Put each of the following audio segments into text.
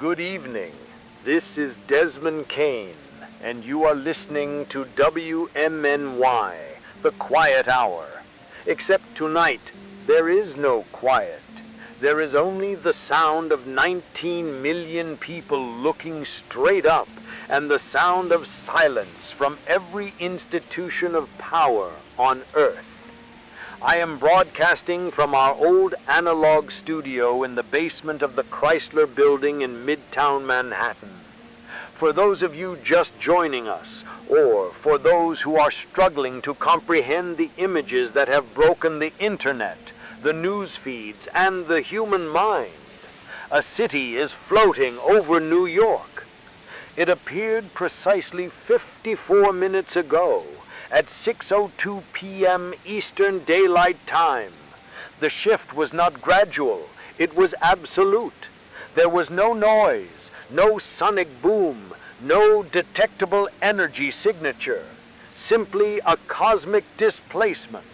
Good evening. This is Desmond Kane, and you are listening to WMNY, The Quiet Hour. Except tonight, there is no quiet. There is only the sound of 19 million people looking straight up, and the sound of silence from every institution of power on Earth. I am broadcasting from our old analog studio in the basement of the Chrysler Building in Midtown Manhattan. For those of you just joining us, or for those who are struggling to comprehend the images that have broken the internet, the news feeds, and the human mind, a city is floating over New York. It appeared precisely 54 minutes ago, at 6:02 p.m. Eastern Daylight Time. The shift was not gradual, it was absolute. There was no noise, no sonic boom, no detectable energy signature, simply a cosmic displacement.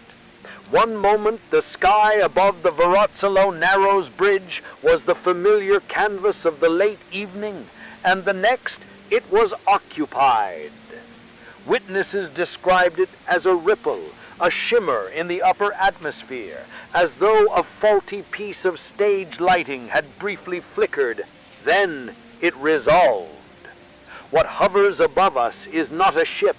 One moment, the sky above the Verrazzolo Narrows Bridge was the familiar canvas of the late evening, and the next, it was occupied. Witnesses described it as a ripple, a shimmer in the upper atmosphere, as though a faulty piece of stage lighting had briefly flickered. Then it resolved. What hovers above us is not a ship.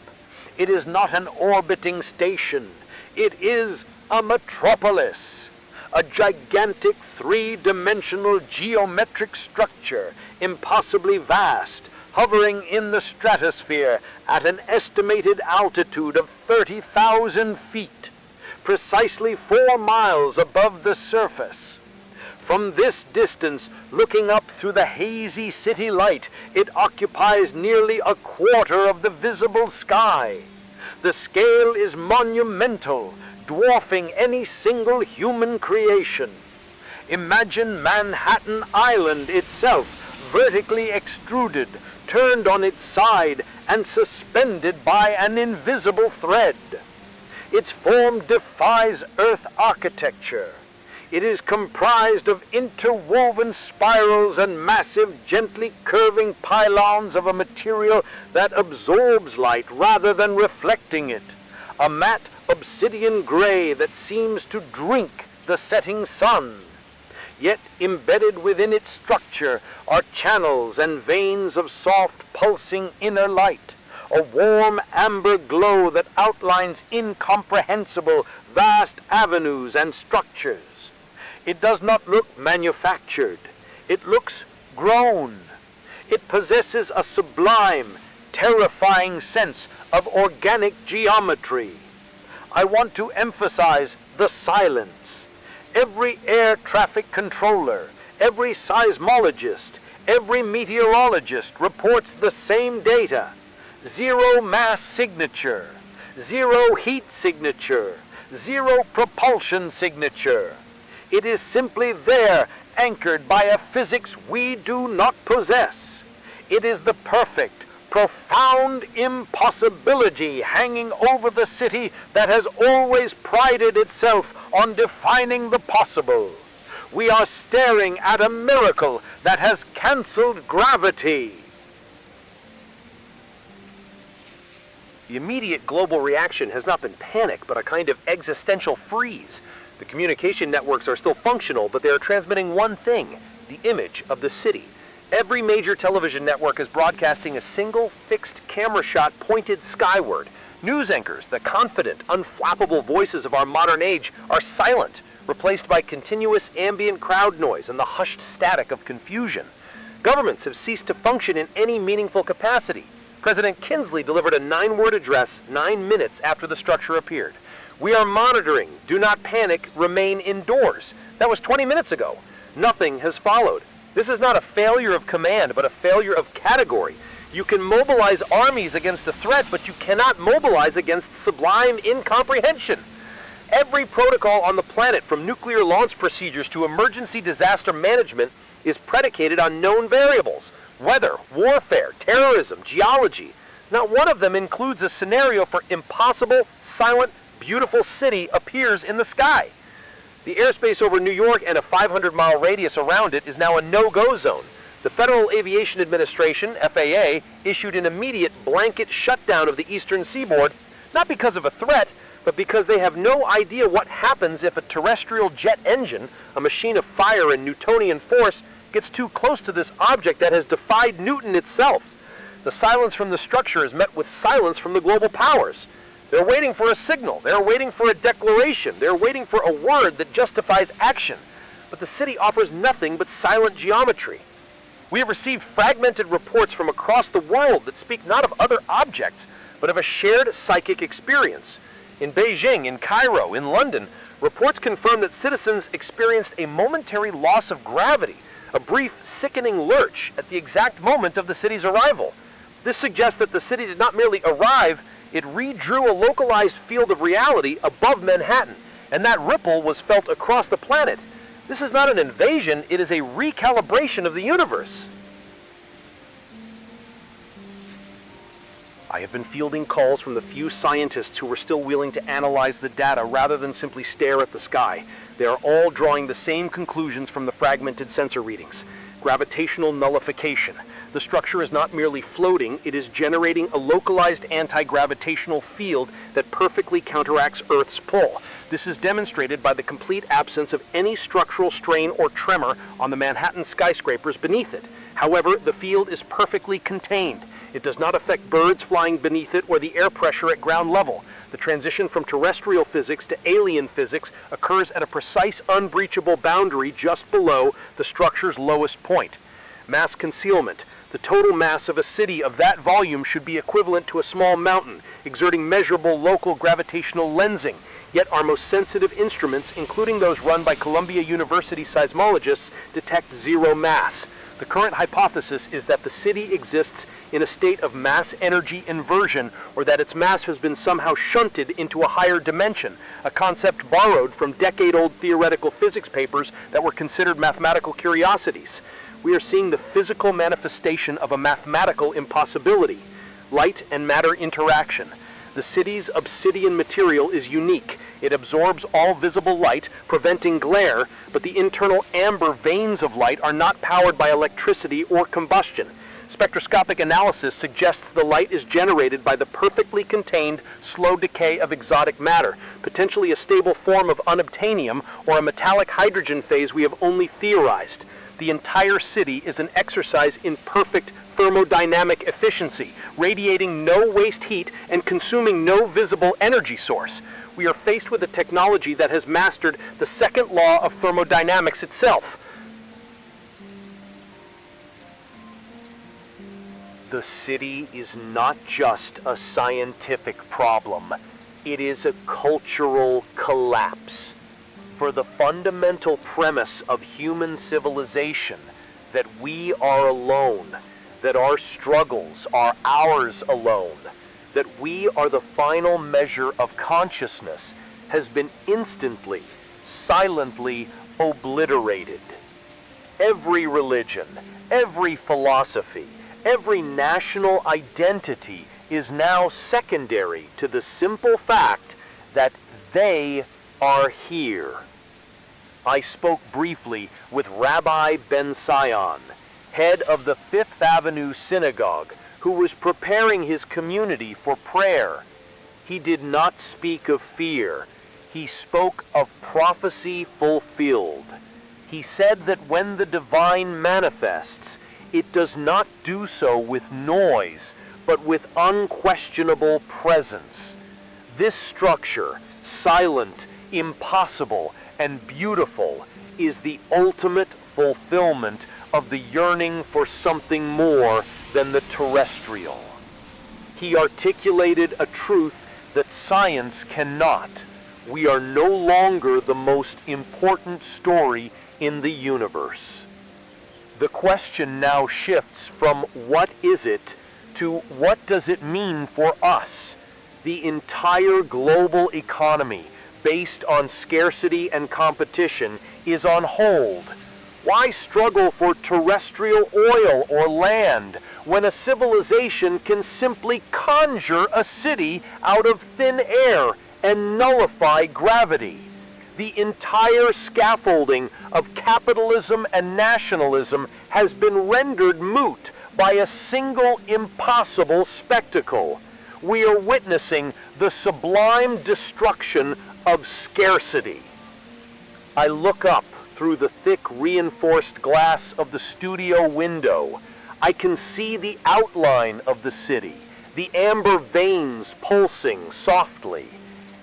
It is not an orbiting station. It is a metropolis, a gigantic three-dimensional geometric structure, impossibly vast, hovering in the stratosphere at an estimated altitude of 30,000 feet, precisely 4 miles above the surface. From this distance, looking up through the hazy city light, it occupies nearly a quarter of the visible sky. The scale is monumental, dwarfing any single human creation. Imagine Manhattan Island itself, vertically extruded, turned on its side, and suspended by an invisible thread. Its form defies Earth architecture. It is comprised of interwoven spirals and massive, gently curving pylons of a material that absorbs light rather than reflecting it, a matte obsidian gray that seems to drink the setting sun. Yet embedded within its structure are channels and veins of soft, pulsing inner light, a warm amber glow that outlines incomprehensible, vast avenues and structures. It does not look manufactured. It looks grown. It possesses a sublime, terrifying sense of organic geometry. I want to emphasize the silence. Every air traffic controller, every seismologist, every meteorologist reports the same data. Zero mass signature, zero heat signature, zero propulsion signature. It is simply there, anchored by a physics we do not possess. It is the perfect, profound impossibility hanging over the city that has always prided itself on defining the possible. We are staring at a miracle that has canceled gravity. The immediate global reaction has not been panic, but a kind of existential freeze. The communication networks are still functional, but they are transmitting one thing, the image of the city. Every major television network is broadcasting a single fixed camera shot pointed skyward. News anchors, the confident, unflappable voices of our modern age, are silent, replaced by continuous ambient crowd noise and the hushed static of confusion. Governments have ceased to function in any meaningful capacity. President Kinsley delivered a 9-word address 9 minutes after the structure appeared. We are monitoring. Do not panic. Remain indoors. That was 20 minutes ago. Nothing has followed. This is not a failure of command, but a failure of category. You can mobilize armies against a threat, but you cannot mobilize against sublime incomprehension. Every protocol on the planet, from nuclear launch procedures to emergency disaster management, is predicated on known variables. Weather, warfare, terrorism, geology. Not one of them includes a scenario for impossible, silent, beautiful city appears in the sky. The airspace over New York and a 500-mile radius around it is now a no-go zone. The Federal Aviation Administration, FAA, issued an immediate blanket shutdown of the eastern seaboard, not because of a threat, but because they have no idea what happens if a terrestrial jet engine, a machine of fire and Newtonian force, gets too close to this object that has defied Newton itself. The silence from the structure is met with silence from the global powers. They're waiting for a signal. They're waiting for a declaration. They're waiting for a word that justifies action. But the city offers nothing but silent geometry. We have received fragmented reports from across the world that speak not of other objects, but of a shared psychic experience. In Beijing, in Cairo, in London, reports confirm that citizens experienced a momentary loss of gravity, a brief, sickening lurch at the exact moment of the city's arrival. This suggests that the city did not merely arrive, it redrew a localized field of reality above Manhattan, and that ripple was felt across the planet. This is not an invasion, it is a recalibration of the universe. I have been fielding calls from the few scientists who are still willing to analyze the data rather than simply stare at the sky. They are all drawing the same conclusions from the fragmented sensor readings. Gravitational nullification. The structure is not merely floating, it is generating a localized anti-gravitational field that perfectly counteracts Earth's pull. This is demonstrated by the complete absence of any structural strain or tremor on the Manhattan skyscrapers beneath it. However, the field is perfectly contained. It does not affect birds flying beneath it or the air pressure at ground level. The transition from terrestrial physics to alien physics occurs at a precise unbreachable boundary just below the structure's lowest point. Mass concealment. The total mass of a city of that volume should be equivalent to a small mountain, exerting measurable local gravitational lensing. Yet our most sensitive instruments, including those run by Columbia University seismologists, detect zero mass. The current hypothesis is that the city exists in a state of mass-energy inversion, or that its mass has been somehow shunted into a higher dimension, a concept borrowed from decade-old theoretical physics papers that were considered mathematical curiosities. We are seeing the physical manifestation of a mathematical impossibility: light and matter interaction. The city's obsidian material is unique. It absorbs all visible light, preventing glare, but the internal amber veins of light are not powered by electricity or combustion. Spectroscopic analysis suggests the light is generated by the perfectly contained, slow decay of exotic matter, potentially a stable form of unobtainium or a metallic hydrogen phase we have only theorized. The entire city is an exercise in perfect thermodynamic efficiency, radiating no waste heat and consuming no visible energy source. We are faced with a technology that has mastered the second law of thermodynamics itself. The city is not just a scientific problem. It is a cultural collapse. For the fundamental premise of human civilization, that we are alone, that our struggles are ours alone, that we are the final measure of consciousness, has been instantly, silently obliterated. Every religion, every philosophy, every national identity is now secondary to the simple fact that they are here. I spoke briefly with Rabbi Ben Sion, head of the Fifth Avenue Synagogue, who was preparing his community for prayer. He did not speak of fear. He spoke of prophecy fulfilled. He said that when the divine manifests, it does not do so with noise, but with unquestionable presence. This structure, silent, impossible, and beautiful, is the ultimate fulfillment of the yearning for something more than the terrestrial. He articulated a truth that science cannot. We are no longer the most important story in the universe. The question now shifts from what is it to what does it mean for us? The entire global economy, based on scarcity and competition, is on hold. Why struggle for terrestrial oil or land when a civilization can simply conjure a city out of thin air and nullify gravity? The entire scaffolding of capitalism and nationalism has been rendered moot by a single impossible spectacle. We are witnessing the sublime destruction of scarcity. I look up through the thick reinforced glass of the studio window. I can see the outline of the city, the amber veins pulsing softly.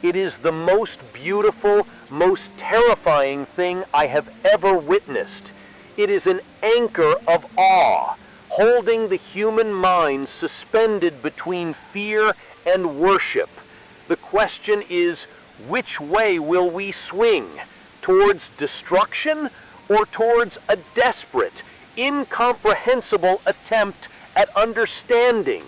It is the most beautiful, most terrifying thing I have ever witnessed. It is an anchor of awe, holding the human mind suspended between fear and worship. The question is, which way will we swing? Towards destruction or towards a desperate, incomprehensible attempt at understanding?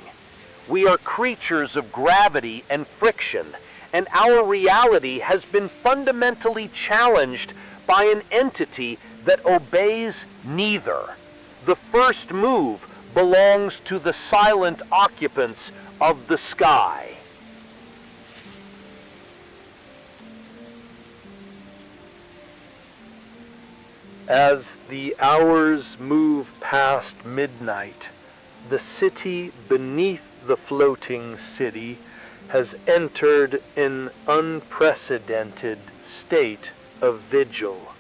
We are creatures of gravity and friction, and our reality has been fundamentally challenged by an entity that obeys neither. The first move belongs to the silent occupants of the sky. As the hours move past midnight, the city beneath the floating city has entered an unprecedented state of vigil.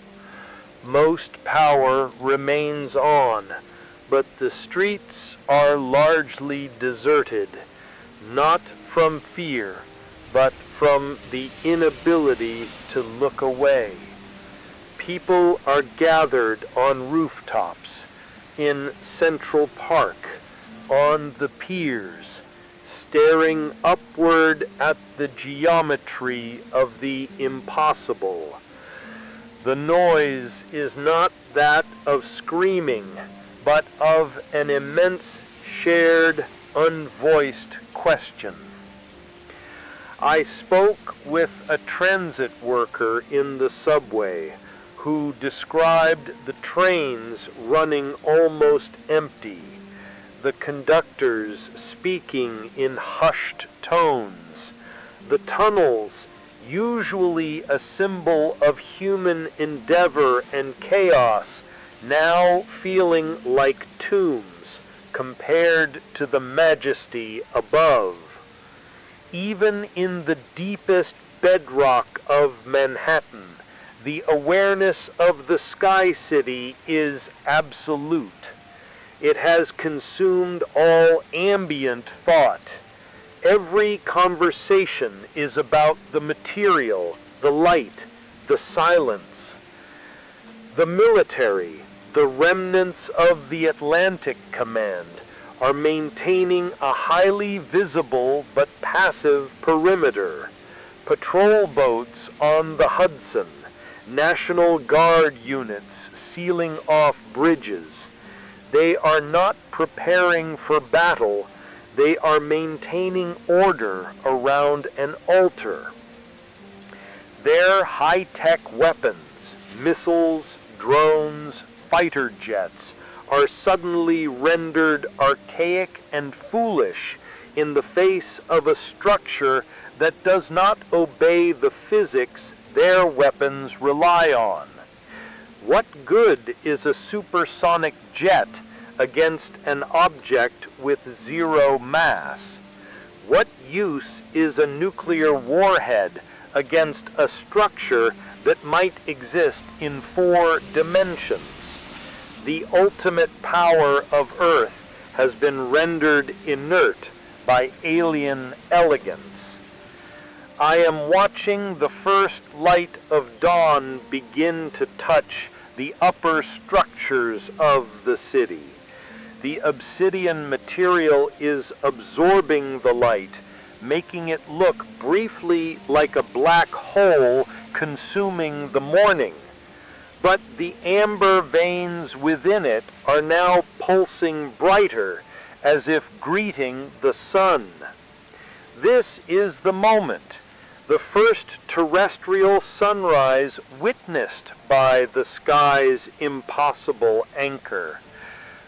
Most power remains on, but the streets are largely deserted, not from fear, but from the inability to look away. People are gathered on rooftops, in Central Park, on the piers, staring upward at the geometry of the impossible. The noise is not that of screaming, but of an immense, shared, unvoiced question. I spoke with a transit worker in the subway who described the trains running almost empty, the conductors speaking in hushed tones, the tunnels, usually a symbol of human endeavor and chaos, now feeling like tombs compared to the majesty above. Even in the deepest bedrock of Manhattan, the awareness of the Sky City is absolute. It has consumed all ambient thought. Every conversation is about the material, the light, the silence. The military, the remnants of the Atlantic Command, are maintaining a highly visible but passive perimeter. Patrol boats on the Hudson, National Guard units sealing off bridges. They are not preparing for battle. They are maintaining order around an altar. Their high-tech weapons, missiles, drones, fighter jets, are suddenly rendered archaic and foolish in the face of a structure that does not obey the physics their weapons rely on. What good is a supersonic jet against an object with zero mass? What use is a nuclear warhead against a structure that might exist in 4 dimensions? The ultimate power of Earth has been rendered inert by alien elegance. I am watching the first light of dawn begin to touch the upper structures of the city. The obsidian material is absorbing the light, making it look briefly like a black hole consuming the morning. But the amber veins within it are now pulsing brighter, as if greeting the sun. This is the moment, the first terrestrial sunrise witnessed by the sky's impossible anchor.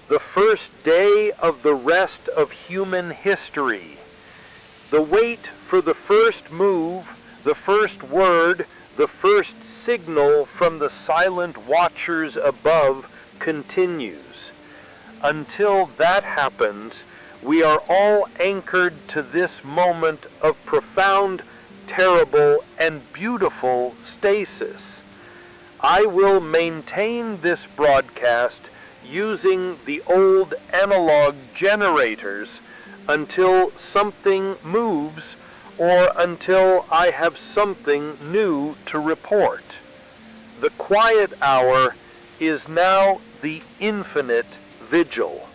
The first day of the rest of human history. The wait for the first move, the first word, The first signal from the silent watchers above continues. Until that happens, we are all anchored to this moment of profound, terrible, and beautiful stasis. I will maintain this broadcast using the old analog generators until something moves or until I have something new to report. The quiet hour is now the infinite vigil.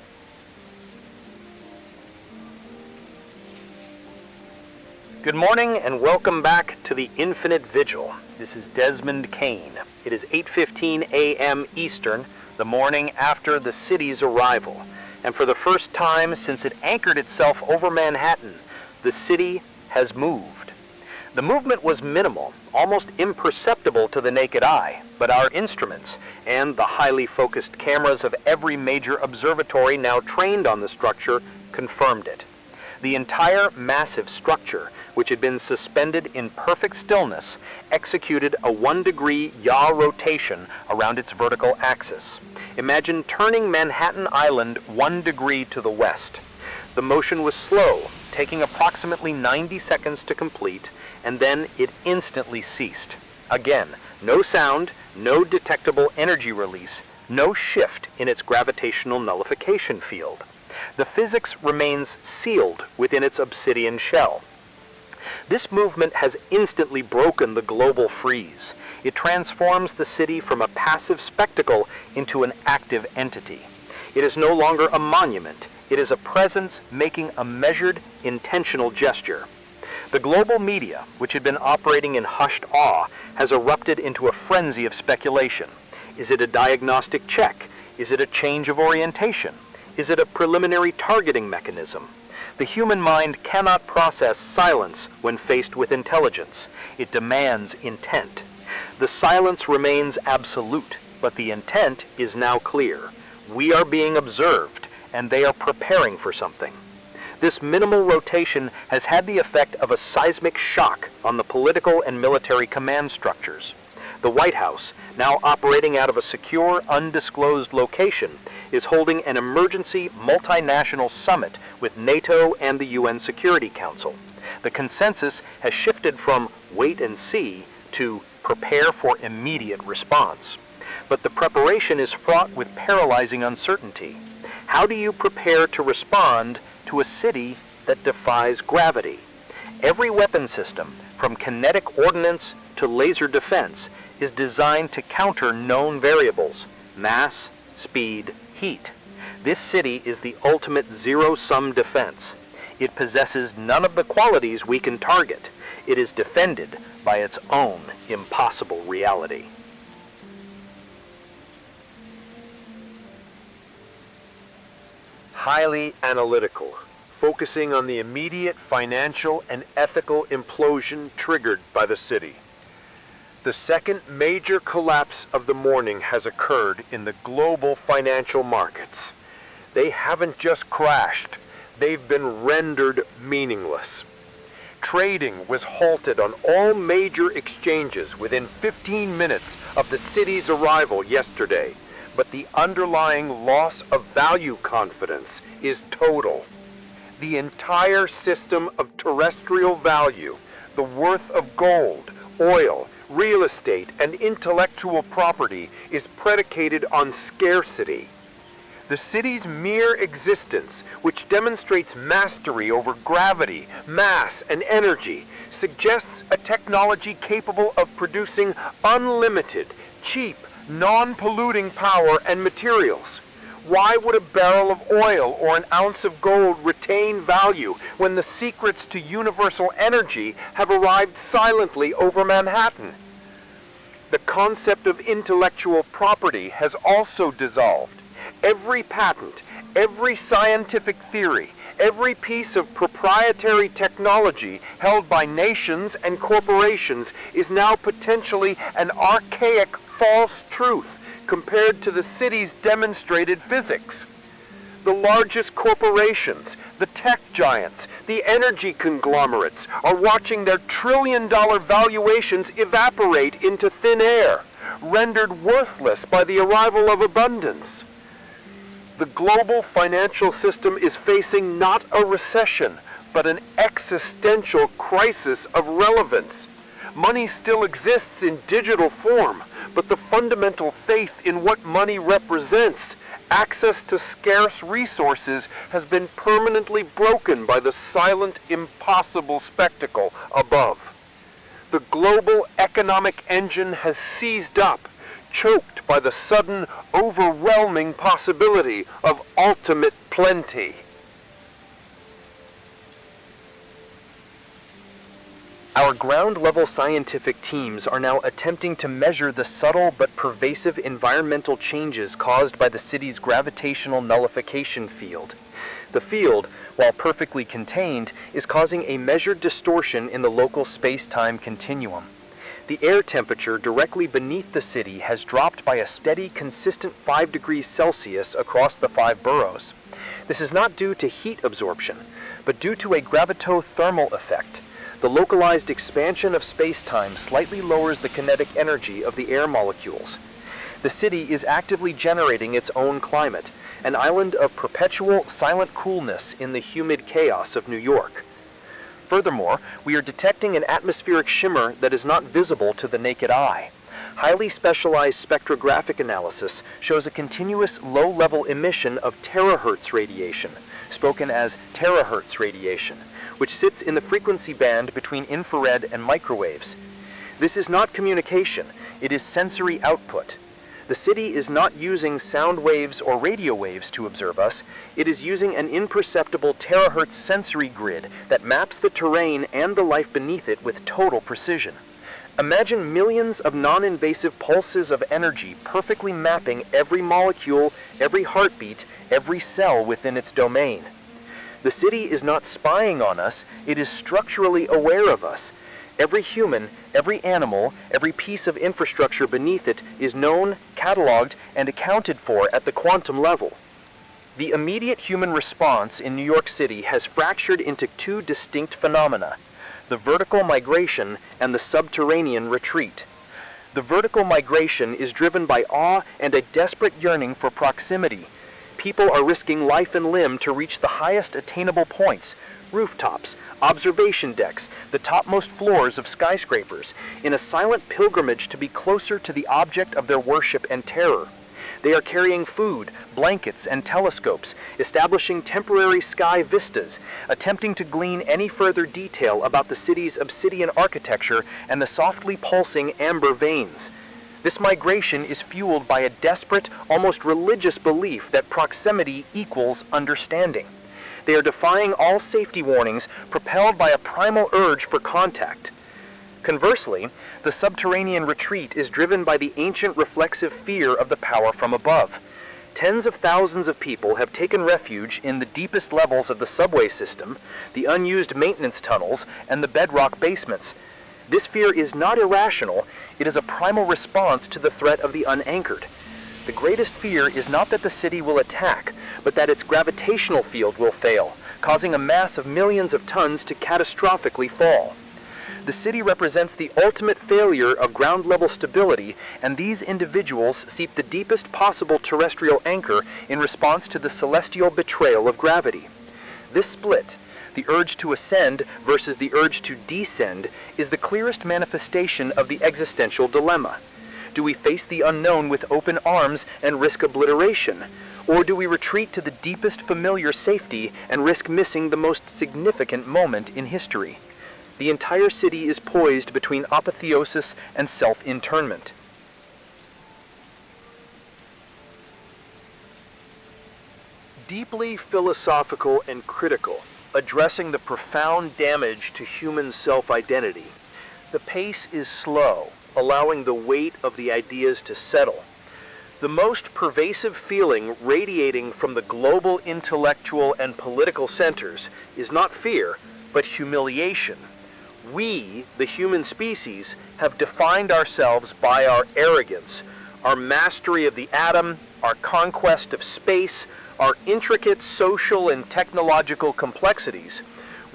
Good morning and welcome back to the Infinite Vigil. This is Desmond Kane. It is 8:15 a.m. Eastern, the morning after the city's arrival. And for the first time since it anchored itself over Manhattan, the city has moved. The movement was minimal, almost imperceptible to the naked eye, but our instruments and the highly focused cameras of every major observatory now trained on the structure confirmed it. The entire massive structure, which had been suspended in perfect stillness, executed a 1-degree yaw rotation around its vertical axis. Imagine turning Manhattan Island 1 degree to the west. The motion was slow, taking approximately 90 seconds to complete, and then it instantly ceased. Again, no sound, no detectable energy release, no shift in its gravitational nullification field. The physics remains sealed within its obsidian shell. This movement has instantly broken the global freeze. It transforms the city from a passive spectacle into an active entity. It is no longer a monument. It is a presence making a measured, intentional gesture. The global media, which had been operating in hushed awe, has erupted into a frenzy of speculation. Is it a diagnostic check? Is it a change of orientation? Is it a preliminary targeting mechanism? The human mind cannot process silence when faced with intelligence. It demands intent. The silence remains absolute, but the intent is now clear. We are being observed, and they are preparing for something. This minimal rotation has had the effect of a seismic shock on the political and military command structures. The White House, now operating out of a secure, undisclosed location, is holding an emergency multinational summit with NATO and the UN Security Council. The consensus has shifted from wait and see to prepare for immediate response. But the preparation is fraught with paralyzing uncertainty. How do you prepare to respond to a city that defies gravity? Every weapon system, from kinetic ordnance to laser defense, is designed to counter known variables: mass, speed, heat. This city is the ultimate zero-sum defense. It possesses none of the qualities we can target. It is defended by its own impossible reality. Highly analytical, focusing on the immediate financial and ethical implosion triggered by the city. The second major collapse of the morning has occurred in the global financial markets. They haven't just crashed, they've been rendered meaningless. Trading was halted on all major exchanges within 15 minutes of the city's arrival yesterday, but the underlying loss of value confidence is total. The entire system of terrestrial value, the worth of gold, oil, real estate, and intellectual property, is predicated on scarcity. The city's mere existence, which demonstrates mastery over gravity, mass, and energy, suggests a technology capable of producing unlimited, cheap, non-polluting power and materials. Why would a barrel of oil or an ounce of gold retain value when the secrets to universal energy have arrived silently over Manhattan? The concept of intellectual property has also dissolved. Every patent, every scientific theory, every piece of proprietary technology held by nations and corporations is now potentially an archaic false truth compared to the city's demonstrated physics. The largest corporations The tech giants, the energy conglomerates, are watching their trillion-dollar valuations evaporate into thin air, rendered worthless by the arrival of abundance. The global financial system is facing not a recession, but an existential crisis of relevance. Money still exists in digital form, but the fundamental faith in what money represents, access to scarce resources, has been permanently broken by the silent, impossible spectacle above. The global economic engine has seized up, choked by the sudden, overwhelming possibility of ultimate plenty. Our ground-level scientific teams are now attempting to measure the subtle but pervasive environmental changes caused by the city's gravitational nullification field. The field, while perfectly contained, is causing a measured distortion in the local space-time continuum. The air temperature directly beneath the city has dropped by a steady, consistent 5 degrees Celsius across the 5 boroughs. This is not due to heat absorption, but due to a gravitothermal effect. The localized expansion of space-time slightly lowers the kinetic energy of the air molecules. The city is actively generating its own climate, an island of perpetual, silent coolness in the humid chaos of New York. Furthermore, we are detecting an atmospheric shimmer that is not visible to the naked eye. Highly specialized spectrographic analysis shows a continuous low-level emission of terahertz radiation, spoken as terahertz radiation, which sits in the frequency band between infrared and microwaves. This is not communication, it is sensory output. The city is not using sound waves or radio waves to observe us, it is using an imperceptible terahertz sensory grid that maps the terrain and the life beneath it with total precision. Imagine millions of non-invasive pulses of energy perfectly mapping every molecule, every heartbeat, every cell within its domain. The city is not spying on us, it is structurally aware of us. Every human, every animal, every piece of infrastructure beneath it is known, cataloged, and accounted for at the quantum level. The immediate human response in New York City has fractured into 2 distinct phenomena: the vertical migration and the subterranean retreat. The vertical migration is driven by awe and a desperate yearning for proximity. People are risking life and limb to reach the highest attainable points, rooftops, observation decks, the topmost floors of skyscrapers, in a silent pilgrimage to be closer to the object of their worship and terror. They are carrying food, blankets, and telescopes, establishing temporary sky vistas, attempting to glean any further detail about the city's obsidian architecture and the softly pulsing amber veins. This migration is fueled by a desperate, almost religious belief that proximity equals understanding. They are defying all safety warnings, propelled by a primal urge for contact. Conversely, the subterranean retreat is driven by the ancient reflexive fear of the power from above. Tens of thousands of people have taken refuge in the deepest levels of the subway system, the unused maintenance tunnels, and the bedrock basements. This fear is not irrational, it is a primal response to the threat of the unanchored. The greatest fear is not that the city will attack, but that its gravitational field will fail, causing a mass of millions of tons to catastrophically fall. The city represents the ultimate failure of ground-level stability, and these individuals seek the deepest possible terrestrial anchor in response to the celestial betrayal of gravity. This split, the urge to ascend versus the urge to descend, is the clearest manifestation of the existential dilemma. Do we face the unknown with open arms and risk obliteration? Or do we retreat to the deepest familiar safety and risk missing the most significant moment in history? The entire city is poised between apotheosis and self-internment. Deeply philosophical and critical, addressing the profound damage to human self-identity. The pace is slow, allowing the weight of the ideas to settle. The most pervasive feeling radiating from the global intellectual and political centers is not fear, but humiliation. We, the human species, have defined ourselves by our arrogance, our mastery of the atom, our conquest of space, our intricate social and technological complexities,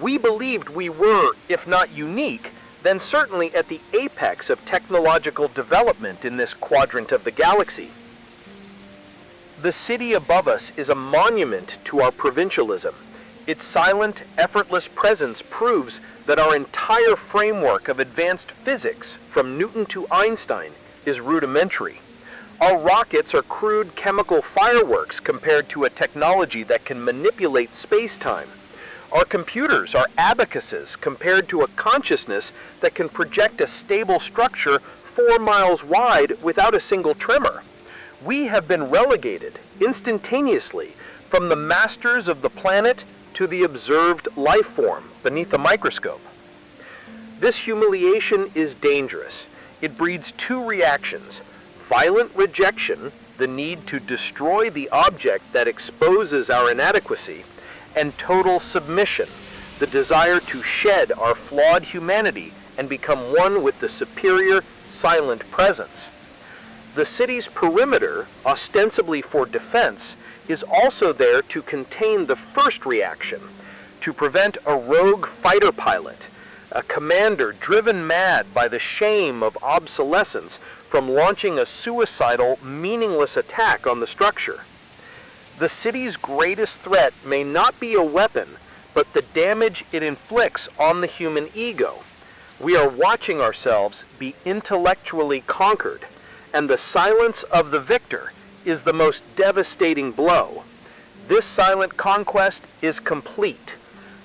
we believed we were, if not unique, then certainly at the apex of technological development in this quadrant of the galaxy. The city above us is a monument to our provincialism. Its silent, effortless presence proves that our entire framework of advanced physics, from Newton to Einstein, is rudimentary. Our rockets are crude chemical fireworks compared to a technology that can manipulate space-time. Our computers are abacuses compared to a consciousness that can project a stable structure 4 miles wide without a single tremor. We have been relegated instantaneously from the masters of the planet to the observed life form beneath a microscope. This humiliation is dangerous. It breeds two reactions: violent rejection, the need to destroy the object that exposes our inadequacy, and total submission, the desire to shed our flawed humanity and become one with the superior, silent presence. The city's perimeter, ostensibly for defense, is also there to contain the first reaction, to prevent a rogue fighter pilot, a commander driven mad by the shame of obsolescence, from launching a suicidal, meaningless attack on the structure. The city's greatest threat may not be a weapon, but the damage it inflicts on the human ego. We are watching ourselves be intellectually conquered, and the silence of the victor is the most devastating blow. This silent conquest is complete.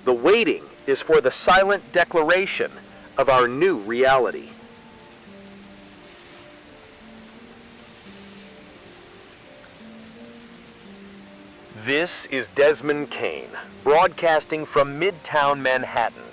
The waiting is for the silent declaration of our new reality. This is Desmond Kane, broadcasting from Midtown Manhattan.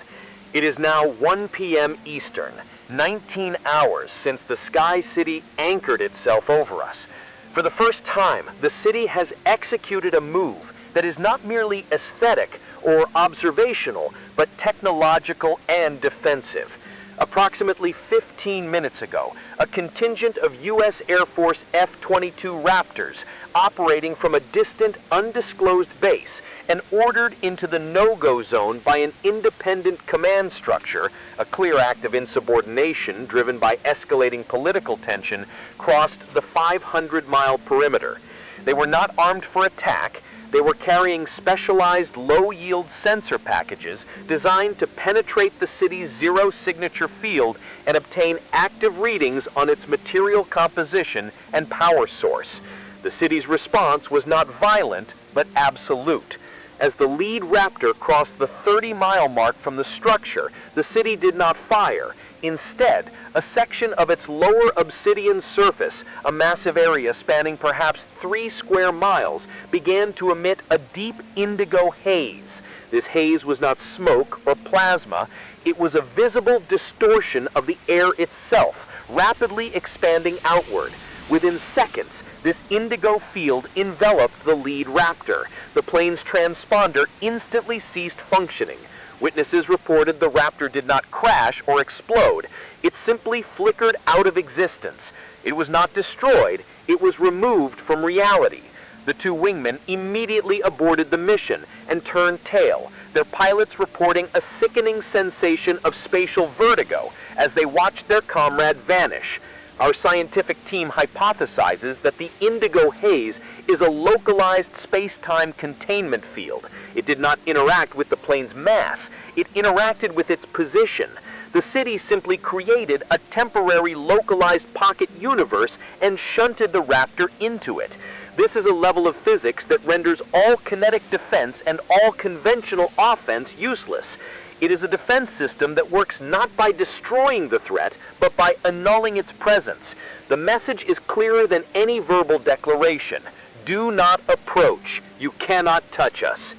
It is now 1 p.m. Eastern, 19 hours since the Sky City anchored itself over us. For the first time, the city has executed a move that is not merely aesthetic or observational, but technological and defensive. Approximately 15 minutes ago, a contingent of U.S. Air Force F-22 Raptors, operating from a distant, undisclosed base and ordered into the no-go zone by an independent command structure, a clear act of insubordination driven by escalating political tension, crossed the 500-mile perimeter. They were not armed for attack. They were carrying specialized low-yield sensor packages designed to penetrate the city's zero-signature field and obtain active readings on its material composition and power source. The city's response was not violent, but absolute. As the lead Raptor crossed the 30-mile mark from the structure, the city did not fire. Instead, a section of its lower obsidian surface, a massive area spanning perhaps 3 square miles, began to emit a deep indigo haze. This haze was not smoke or plasma. It was a visible distortion of the air itself, rapidly expanding outward. Within seconds, this indigo field enveloped the lead Raptor. The plane's transponder instantly ceased functioning. Witnesses reported the Raptor did not crash or explode. It simply flickered out of existence. It was not destroyed. It was removed from reality. The two wingmen immediately aborted the mission and turned tail, their pilots reporting a sickening sensation of spatial vertigo as they watched their comrade vanish. Our scientific team hypothesizes that the indigo haze is a localized space-time containment field. It did not interact with the plane's mass. It interacted with its position. The city simply created a temporary localized pocket universe and shunted the Raptor into it. This is a level of physics that renders all kinetic defense and all conventional offense useless. It is a defense system that works not by destroying the threat, but by annulling its presence. The message is clearer than any verbal declaration. Do not approach. You cannot touch us.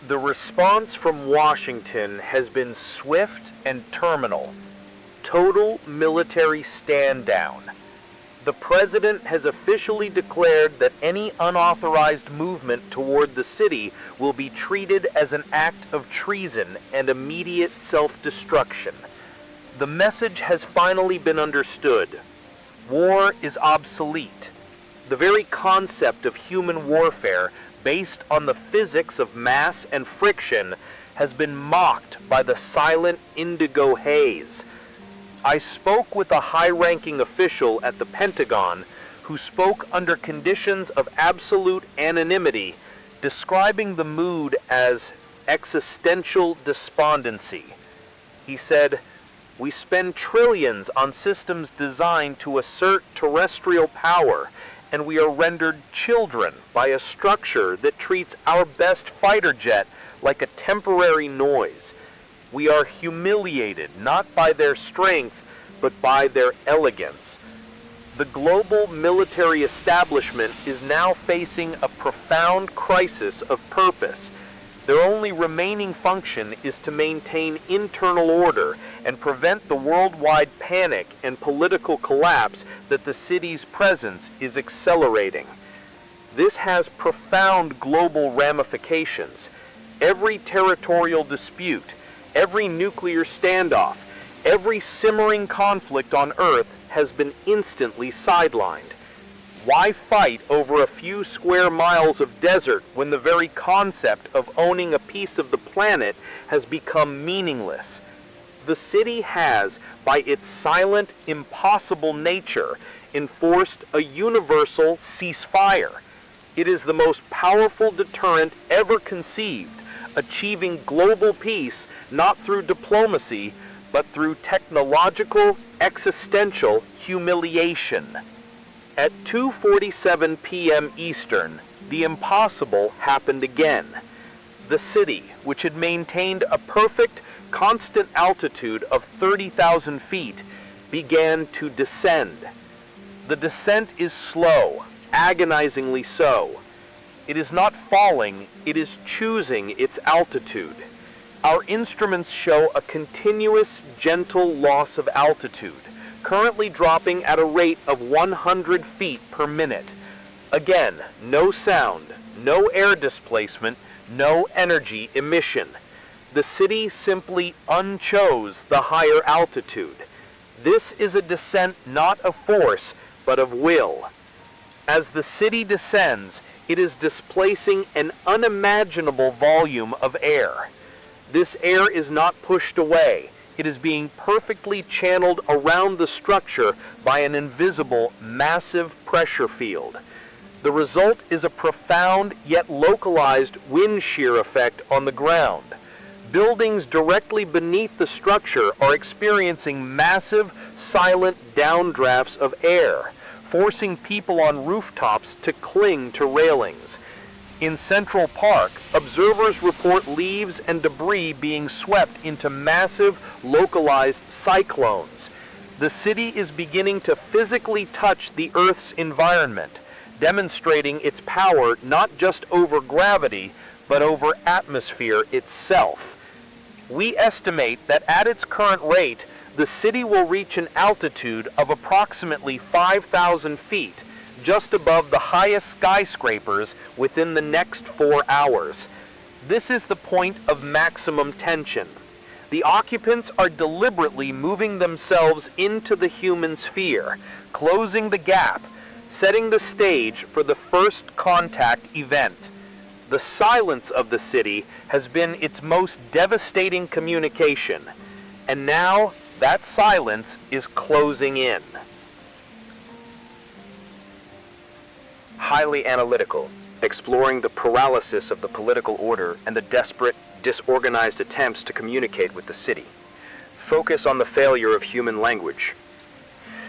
The response from Washington has been swift and terminal. Total military stand down. The president has officially declared that any unauthorized movement toward the city will be treated as an act of treason and immediate self-destruction. The message has finally been understood. War is obsolete. The very concept of human warfare, based on the physics of mass and friction, has been mocked by the silent indigo haze. I spoke with a high-ranking official at the Pentagon who spoke under conditions of absolute anonymity, describing the mood as existential despondency. He said, "We spend trillions on systems designed to assert terrestrial power, and we are rendered children by a structure that treats our best fighter jet like a temporary noise. We are humiliated not by their strength, but by their elegance." The global military establishment is now facing a profound crisis of purpose. Their only remaining function is to maintain internal order and prevent the worldwide panic and political collapse that the city's presence is accelerating. This has profound global ramifications. Every territorial dispute, every nuclear standoff, every simmering conflict on Earth has been instantly sidelined. Why fight over a few square miles of desert when the very concept of owning a piece of the planet has become meaningless? The city has, by its silent, impossible nature, enforced a universal ceasefire. It is the most powerful deterrent ever conceived, achieving global peace not through diplomacy, but through technological, existential humiliation. At 2:47 p.m. Eastern, the impossible happened again. The city, which had maintained a perfect, constant altitude of 30,000 feet, began to descend. The descent is slow, agonizingly so. It is not falling, it is choosing its altitude. Our instruments show a continuous, gentle loss of altitude, currently dropping at a rate of 100 feet per minute. Again, no sound, no air displacement, no energy emission. The city simply unchose the higher altitude. This is a descent not of force, but of will. As the city descends, it is displacing an unimaginable volume of air. This air is not pushed away. It is being perfectly channeled around the structure by an invisible, massive pressure field. The result is a profound yet localized wind shear effect on the ground. Buildings directly beneath the structure are experiencing massive, silent downdrafts of air, forcing people on rooftops to cling to railings. In Central Park, observers report leaves and debris being swept into massive, localized cyclones. The city is beginning to physically touch the Earth's environment, demonstrating its power not just over gravity, but over atmosphere itself. We estimate that at its current rate, the city will reach an altitude of approximately 5,000 feet, just above the highest skyscrapers within the next 4 hours. This is the point of maximum tension. The occupants are deliberately moving themselves into the human sphere, closing the gap, setting the stage for the first contact event. The silence of the city has been its most devastating communication, and now that silence is closing in. Highly analytical, exploring the paralysis of the political order and the desperate, disorganized attempts to communicate with the city. Focus on the failure of human language.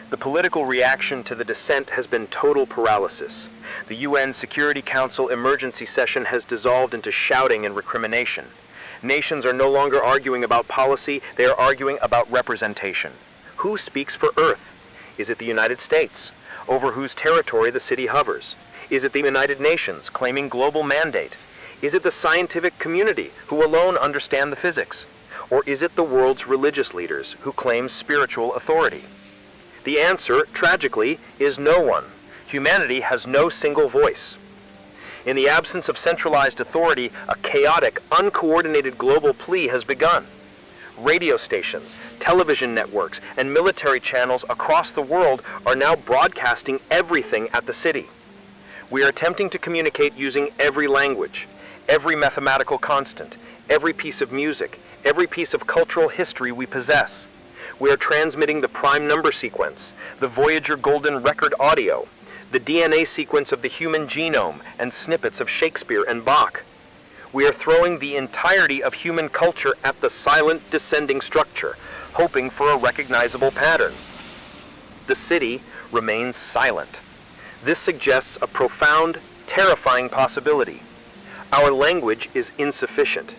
The political reaction to the descent has been total paralysis. The UN Security Council emergency session has dissolved into shouting and recrimination. Nations are no longer arguing about policy, they are arguing about representation. Who speaks for Earth? Is it the United States, over whose territory the city hovers? Is it the United Nations, claiming global mandate? Is it the scientific community, who alone understand the physics? Or is it the world's religious leaders, who claim spiritual authority? The answer, tragically, is no one. Humanity has no single voice. In the absence of centralized authority, a chaotic, uncoordinated global plea has begun. Radio stations, Television networks and military channels across the world are now broadcasting everything at the city. We are attempting to communicate using every language, every mathematical constant, every piece of music, every piece of cultural history we possess. We are transmitting the prime number sequence, the Voyager Golden Record audio, the DNA sequence of the human genome, and snippets of Shakespeare and Bach. We are throwing the entirety of human culture at the silent descending structure, hoping for a recognizable pattern. The city remains silent. This suggests a profound, terrifying possibility. Our language is insufficient.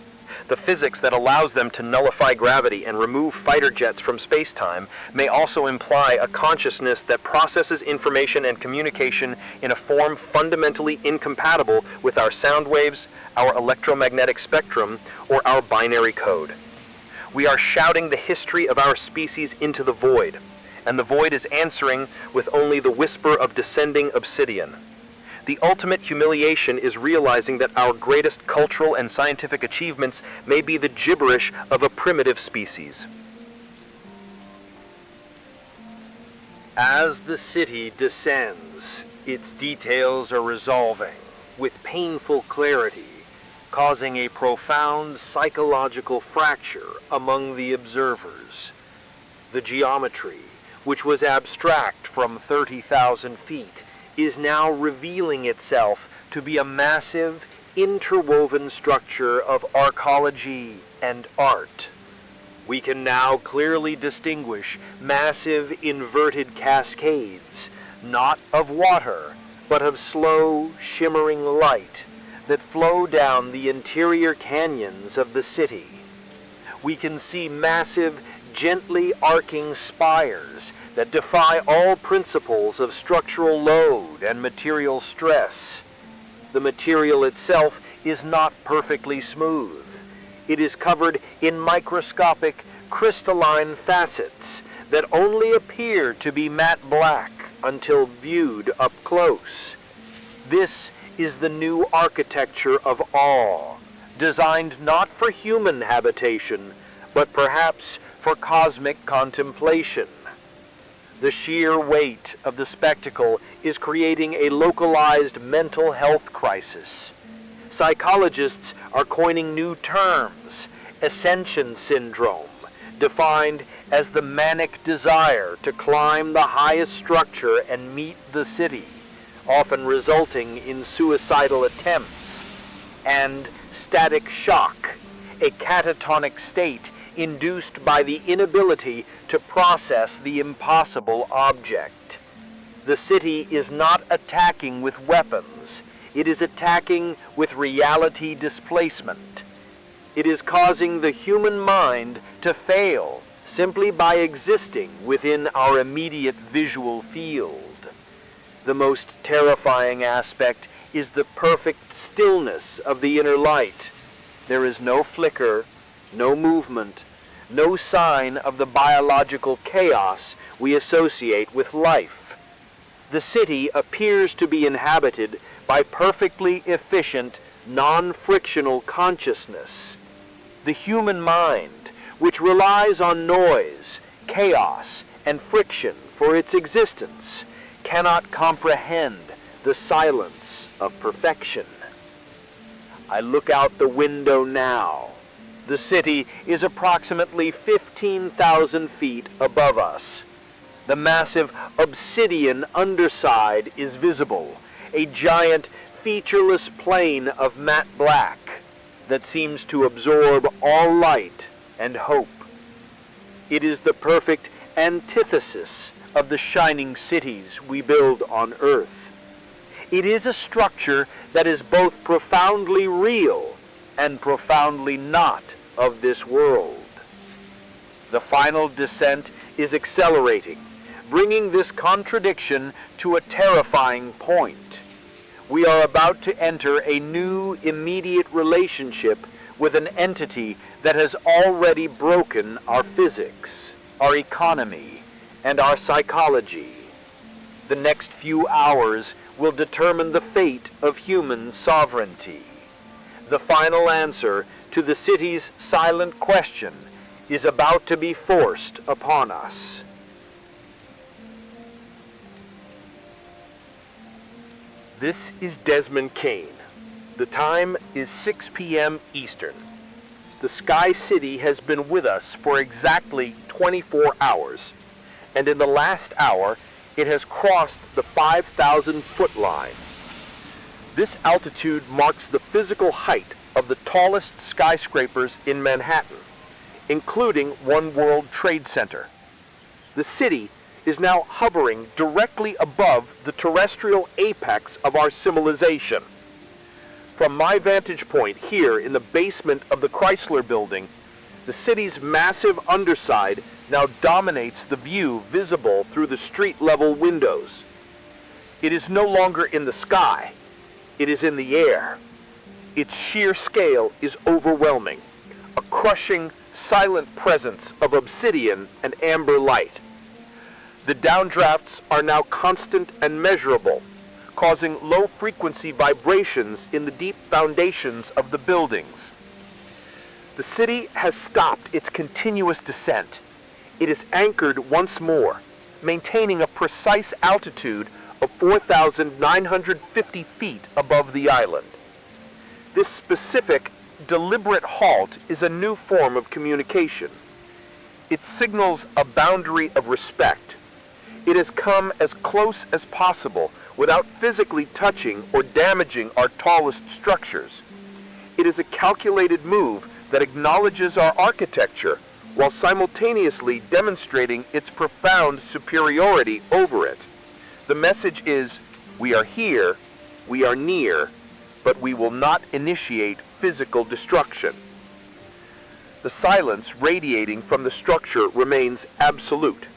The physics that allows them to nullify gravity and remove fighter jets from space-time may also imply a consciousness that processes information and communication in a form fundamentally incompatible with our sound waves, our electromagnetic spectrum, or our binary code. We are shouting the history of our species into the void, and the void is answering with only the whisper of descending obsidian. The ultimate humiliation is realizing that our greatest cultural and scientific achievements may be the gibberish of a primitive species. As the city descends, its details are resolving with painful clarity, causing a profound psychological fracture among the observers. The geometry, which was abstract from 30,000 feet, is now revealing itself to be a massive, interwoven structure of arcology and art. We can now clearly distinguish massive inverted cascades, not of water, but of slow, shimmering light that flow down the interior canyons of the city. We can see massive, gently arcing spires that defy all principles of structural load and material stress. The material itself is not perfectly smooth. It is covered in microscopic, crystalline facets that only appear to be matte black until viewed up close. This is the new architecture of awe, designed not for human habitation, but perhaps for cosmic contemplation. The sheer weight of the spectacle is creating a localized mental health crisis. Psychologists are coining new terms: ascension syndrome, defined as the manic desire to climb the highest structure and meet the city, often resulting in suicidal attempts, and static shock, a catatonic state induced by the inability to process the impossible object. The city is not attacking with weapons. It is attacking with reality displacement. It is causing the human mind to fail simply by existing within our immediate visual field. The most terrifying aspect is the perfect stillness of the inner light. There is no flicker, no movement, no sign of the biological chaos we associate with life. The city appears to be inhabited by perfectly efficient, non-frictional consciousness. The human mind, which relies on noise, chaos, and friction for its existence, cannot comprehend the silence of perfection. I look out the window now. The city is approximately 15,000 feet above us. The massive obsidian underside is visible, a giant, featureless plane of matte black that seems to absorb all light and hope. It is the perfect antithesis of the shining cities we build on Earth. It is a structure that is both profoundly real and profoundly not of this world. The final descent is accelerating, bringing this contradiction to a terrifying point. We are about to enter a new immediate relationship with an entity that has already broken our physics, our economy, and our psychology. The next few hours will determine the fate of human sovereignty. The final answer to the city's silent question is about to be forced upon us. This is Desmond Kane. The time is 6 p.m. Eastern. The Sky City has been with us for exactly 24 hours, and in the last hour, it has crossed the 5,000-foot line. This altitude marks the physical height of the tallest skyscrapers in Manhattan, including One World Trade Center. The city is now hovering directly above the terrestrial apex of our civilization. From my vantage point here in the basement of the Chrysler Building, the city's massive underside now dominates the view visible through the street-level windows. It is no longer in the sky, it is in the air. Its sheer scale is overwhelming, a crushing, silent presence of obsidian and amber light. The downdrafts are now constant and measurable, causing low-frequency vibrations in the deep foundations of the buildings. The city has stopped its continuous descent. It is anchored once more, maintaining a precise altitude of 4,950 feet above the island. This specific, deliberate halt is a new form of communication. It signals a boundary of respect. It has come as close as possible without physically touching or damaging our tallest structures. It is a calculated move that acknowledges our architecture while simultaneously demonstrating its profound superiority over it. The message is, we are here, we are near, but we will not initiate physical destruction. The silence radiating from the structure remains absolute.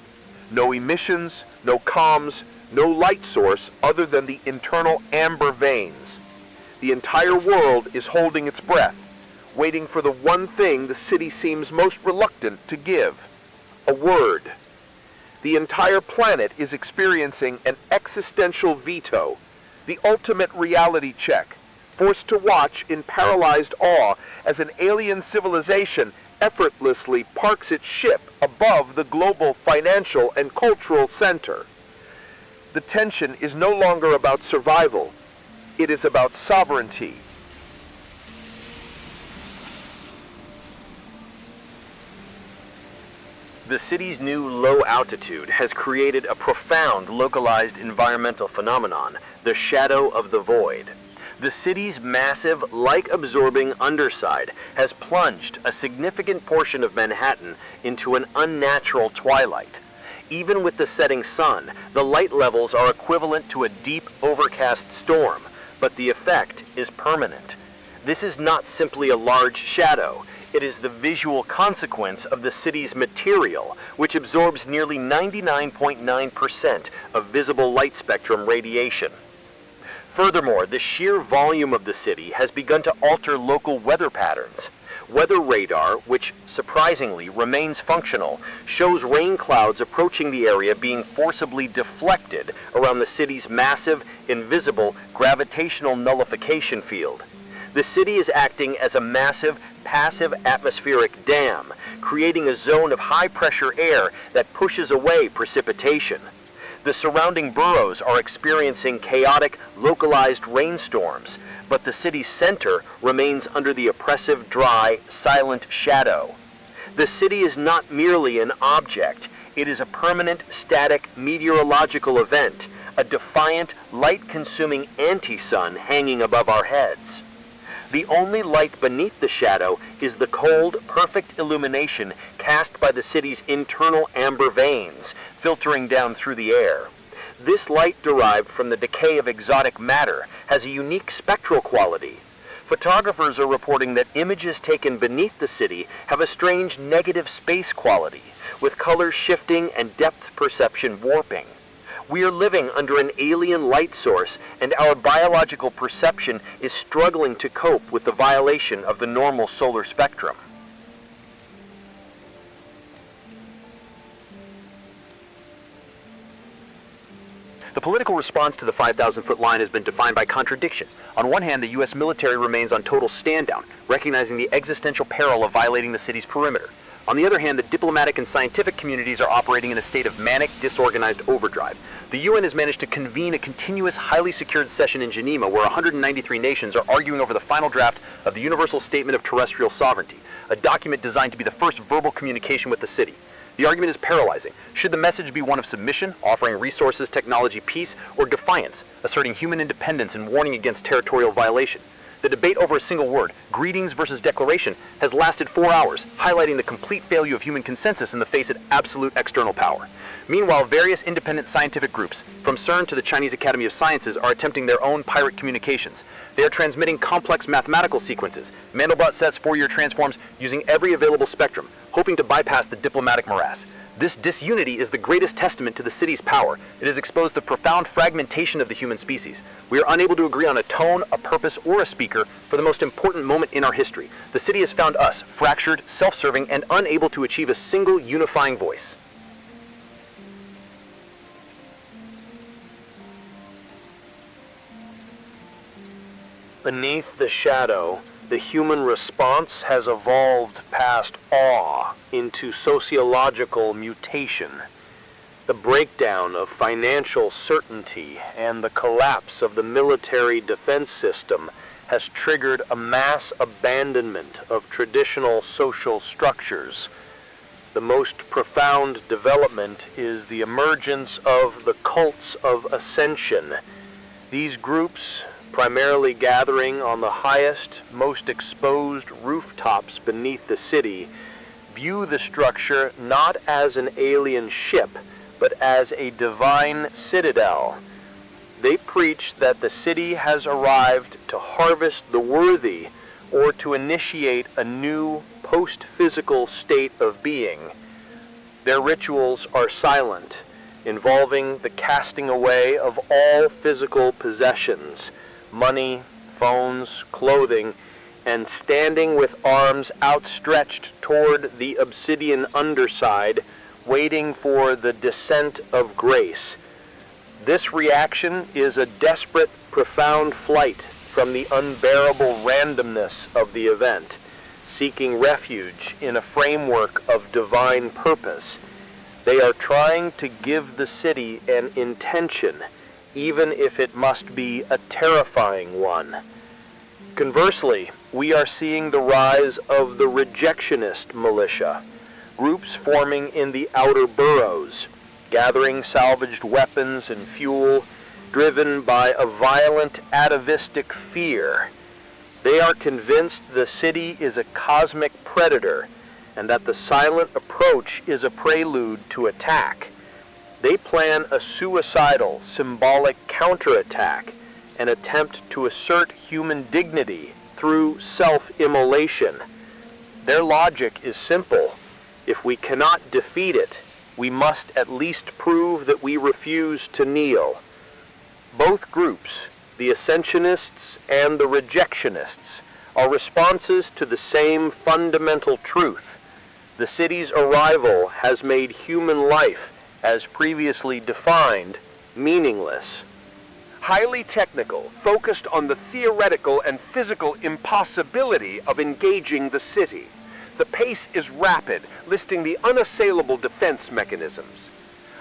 No emissions, no comms, no light source other than the internal amber veins. The entire world is holding its breath, waiting for the one thing the city seems most reluctant to give: a word. The entire planet is experiencing an existential veto, the ultimate reality check, forced to watch in paralyzed awe as an alien civilization effortlessly parks its ship above the global financial and cultural center. The tension is no longer about survival. It is about sovereignty. The city's new low altitude has created a profound localized environmental phenomenon, the shadow of the void. The city's massive, light-absorbing underside has plunged a significant portion of Manhattan into an unnatural twilight. Even with the setting sun, the light levels are equivalent to a deep, overcast storm, but the effect is permanent. This is not simply a large shadow. It is the visual consequence of the city's material, which absorbs nearly 99.9% of visible light spectrum radiation. Furthermore, the sheer volume of the city has begun to alter local weather patterns. Weather radar, which surprisingly remains functional, shows rain clouds approaching the area being forcibly deflected around the city's massive, invisible gravitational nullification field. The city is acting as a massive, passive atmospheric dam, creating a zone of high-pressure air that pushes away precipitation. The surrounding boroughs are experiencing chaotic, localized rainstorms, but the city's center remains under the oppressive, dry, silent shadow. The city is not merely an object. It is a permanent, static meteorological event, a defiant, light-consuming anti-sun hanging above our heads. The only light beneath the shadow is the cold, perfect illumination cast by the city's internal amber veins, filtering down through the air. This light derived from the decay of exotic matter has a unique spectral quality. Photographers are reporting that images taken beneath the city have a strange negative space quality, with colors shifting and depth perception warping. We are living under an alien light source, and our biological perception is struggling to cope with the violation of the normal solar spectrum. The political response to the 5,000-foot line has been defined by contradiction. On one hand, the U.S. military remains on total stand-down, recognizing the existential peril of violating the city's perimeter. On the other hand, the diplomatic and scientific communities are operating in a state of manic, disorganized overdrive. The UN has managed to convene a continuous, highly secured session in Geneva where 193 nations are arguing over the final draft of the Universal Statement of Terrestrial Sovereignty, a document designed to be the first verbal communication with the city. The argument is paralyzing. Should the message be one of submission, offering resources, technology, peace, or defiance, asserting human independence and warning against territorial violation? The debate over a single word, greetings versus declaration, has lasted 4 hours, highlighting the complete failure of human consensus in the face of absolute external power. Meanwhile, various independent scientific groups, from CERN to the Chinese Academy of Sciences, are attempting their own pirate communications. They are transmitting complex mathematical sequences, Mandelbrot sets, Fourier transforms, using every available spectrum, hoping to bypass the diplomatic morass. This disunity is the greatest testament to the city's power. It has exposed the profound fragmentation of the human species. We are unable to agree on a tone, a purpose, or a speaker for the most important moment in our history. The city has found us fractured, self-serving, and unable to achieve a single unifying voice. Beneath the shadow, the human response has evolved past awe into sociological mutation. The breakdown of financial certainty and the collapse of the military defense system has triggered a mass abandonment of traditional social structures. The most profound development is the emergence of the cults of ascension. These groups, primarily gathering on the highest, most exposed rooftops beneath the city, view the structure not as an alien ship, but as a divine citadel. They preach that the city has arrived to harvest the worthy or to initiate a new post-physical state of being. Their rituals are silent, involving the casting away of all physical possessions, money, phones, clothing, and standing with arms outstretched toward the obsidian underside, waiting for the descent of grace. This reaction is a desperate, profound flight from the unbearable randomness of the event, seeking refuge in a framework of divine purpose. They are trying to give the city an intention, even if it must be a terrifying one. Conversely, we are seeing the rise of the rejectionist militia, groups forming in the outer boroughs, gathering salvaged weapons and fuel, driven by a violent atavistic fear. They are convinced the city is a cosmic predator and that the silent approach is a prelude to attack. They plan a suicidal, symbolic counterattack, an attempt to assert human dignity through self-immolation. Their logic is simple. If we cannot defeat it, we must at least prove that we refuse to kneel. Both groups, the ascensionists and the rejectionists, are responses to the same fundamental truth. The city's arrival has made human life, as previously defined, meaningless. Highly technical, focused on the theoretical and physical impossibility of engaging the city. The pace is rapid, listing the unassailable defense mechanisms.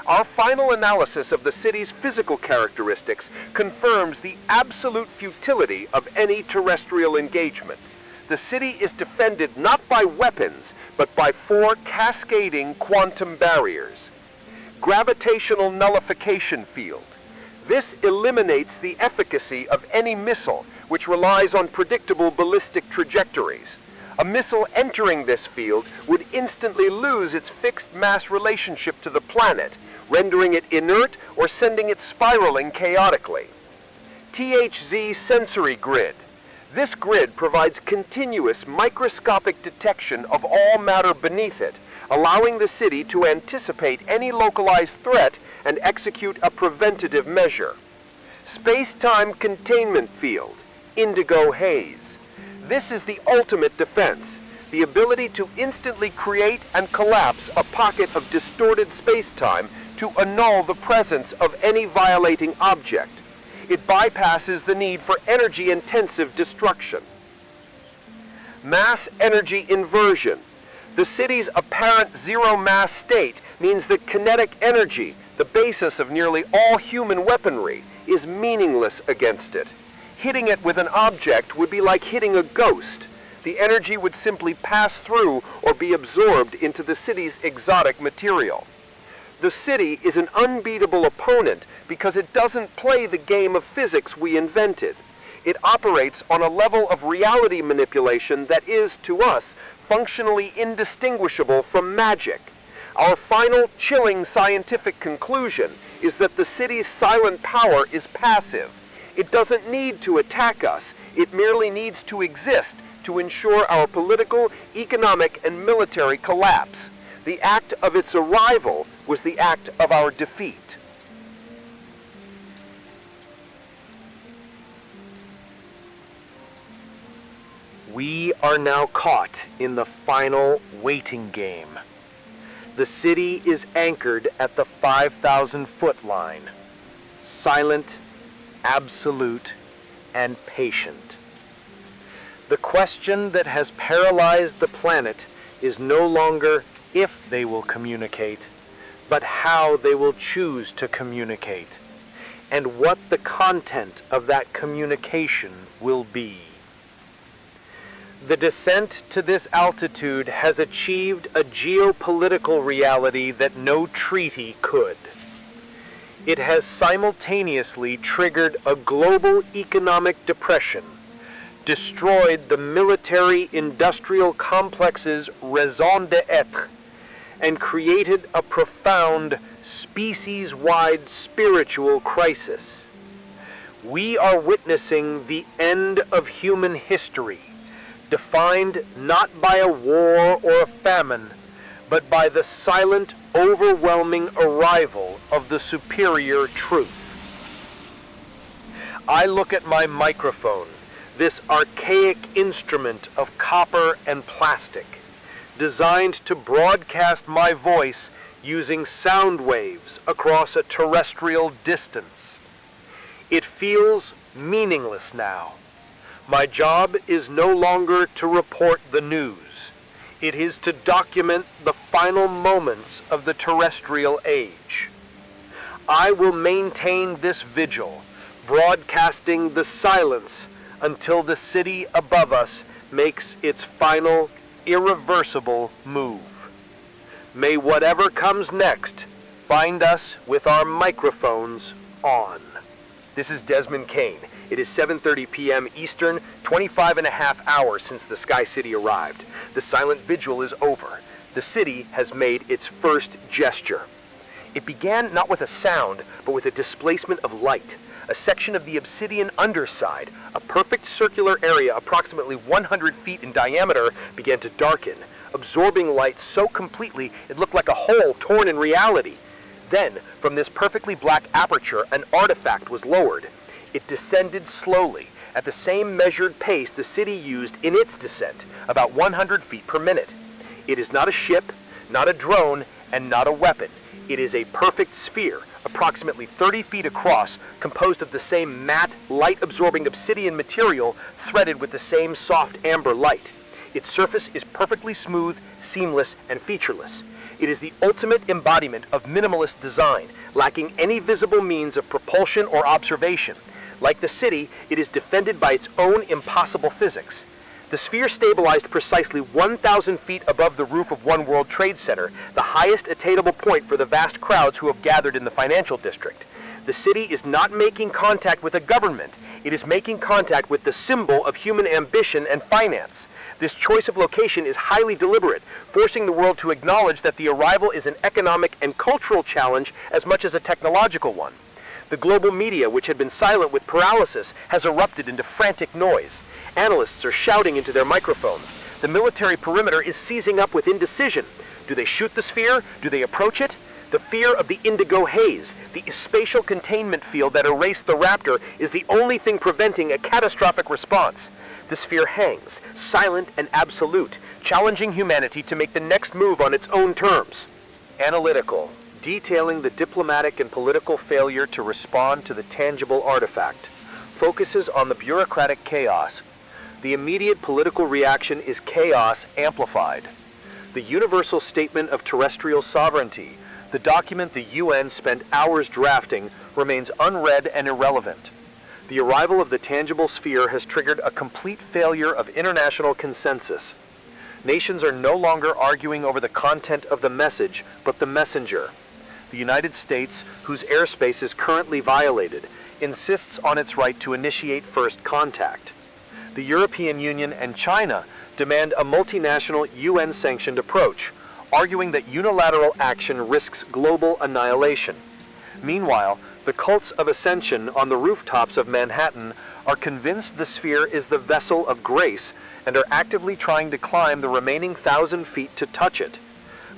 Our final analysis of the city's physical characteristics confirms the absolute futility of any terrestrial engagement. The city is defended not by weapons, but by 4 cascading quantum barriers. Gravitational nullification field. This eliminates the efficacy of any missile, which relies on predictable ballistic trajectories. A missile entering this field would instantly lose its fixed mass relationship to the planet, rendering it inert or sending it spiraling chaotically. THZ sensory grid. This grid provides continuous microscopic detection of all matter beneath it, allowing the city to anticipate any localized threat and execute a preventative measure. Space-time containment field, indigo haze. This is the ultimate defense, the ability to instantly create and collapse a pocket of distorted space-time to annul the presence of any violating object. It bypasses the need for energy-intensive destruction. Mass energy inversion. The city's apparent zero-mass state means that kinetic energy, the basis of nearly all human weaponry, is meaningless against it. Hitting it with an object would be like hitting a ghost. The energy would simply pass through or be absorbed into the city's exotic material. The city is an unbeatable opponent because it doesn't play the game of physics we invented. It operates on a level of reality manipulation that is, to us, functionally indistinguishable from magic. Our final chilling scientific conclusion is that the city's silent power is passive. It doesn't need to attack us. It merely needs to exist to ensure our political, economic, and military collapse. The act of its arrival was the act of our defeat. We are now caught in the final waiting game. The city is anchored at the 5,000-foot line, silent, absolute, and patient. The question that has paralyzed the planet is no longer if they will communicate, but how they will choose to communicate, and what the content of that communication will be. The descent to this altitude has achieved a geopolitical reality that no treaty could. It has simultaneously triggered a global economic depression, destroyed the military-industrial complex's raison d'etre, and created a profound species-wide spiritual crisis. We are witnessing the end of human history, defined not by a war or a famine, but by the silent, overwhelming arrival of the superior truth. I look at my microphone, this archaic instrument of copper and plastic, designed to broadcast my voice using sound waves across a terrestrial distance. It feels meaningless now. My job is no longer to report the news. It is to document the final moments of the terrestrial age. I will maintain this vigil, broadcasting the silence until the city above us makes its final, irreversible move. May whatever comes next find us with our microphones on. This is Desmond Kane. It is 7:30 p.m. Eastern, 25 and a half hours since the Sky City arrived. The silent vigil is over. The city has made its first gesture. It began not with a sound, but with a displacement of light. A section of the obsidian underside, a perfect circular area approximately 100 feet in diameter, began to darken, absorbing light so completely it looked like a hole torn in reality. Then, from this perfectly black aperture, an artifact was lowered. It descended slowly, at the same measured pace the city used in its descent, about 100 feet per minute. It is not a ship, not a drone, and not a weapon. It is a perfect sphere, approximately 30 feet across, composed of the same matte, light-absorbing obsidian material threaded with the same soft amber light. Its surface is perfectly smooth, seamless, and featureless. It is the ultimate embodiment of minimalist design, lacking any visible means of propulsion or observation. Like the city, it is defended by its own impossible physics. The sphere stabilized precisely 1,000 feet above the roof of One World Trade Center, the highest attainable point for the vast crowds who have gathered in the financial district. The city is not making contact with a government. It is making contact with the symbol of human ambition and finance. This choice of location is highly deliberate, forcing the world to acknowledge that the arrival is an economic and cultural challenge as much as a technological one. The global media, which had been silent with paralysis, has erupted into frantic noise. Analysts are shouting into their microphones. The military perimeter is seizing up with indecision. Do they shoot the sphere? Do they approach it? The fear of the indigo haze, the spatial containment field that erased the Raptor, is the only thing preventing a catastrophic response. The sphere hangs, silent and absolute, challenging humanity to make the next move on its own terms. Analytical, detailing the diplomatic and political failure to respond to the tangible artifact, focuses on the bureaucratic chaos. The immediate political reaction is chaos amplified. the Universal Statement of Terrestrial Sovereignty, the document the UN spent hours drafting, remains unread and irrelevant. The arrival of the tangible sphere has triggered a complete failure of international consensus. Nations are no longer arguing over the content of the message, but the messenger. The United States, whose airspace is currently violated, insists on its right to initiate first contact. The European Union and China demand a multinational UN-sanctioned approach, arguing that unilateral action risks global annihilation. Meanwhile, the cults of ascension on the rooftops of Manhattan are convinced the sphere is the vessel of grace and are actively trying to climb the remaining 1,000 feet to touch it.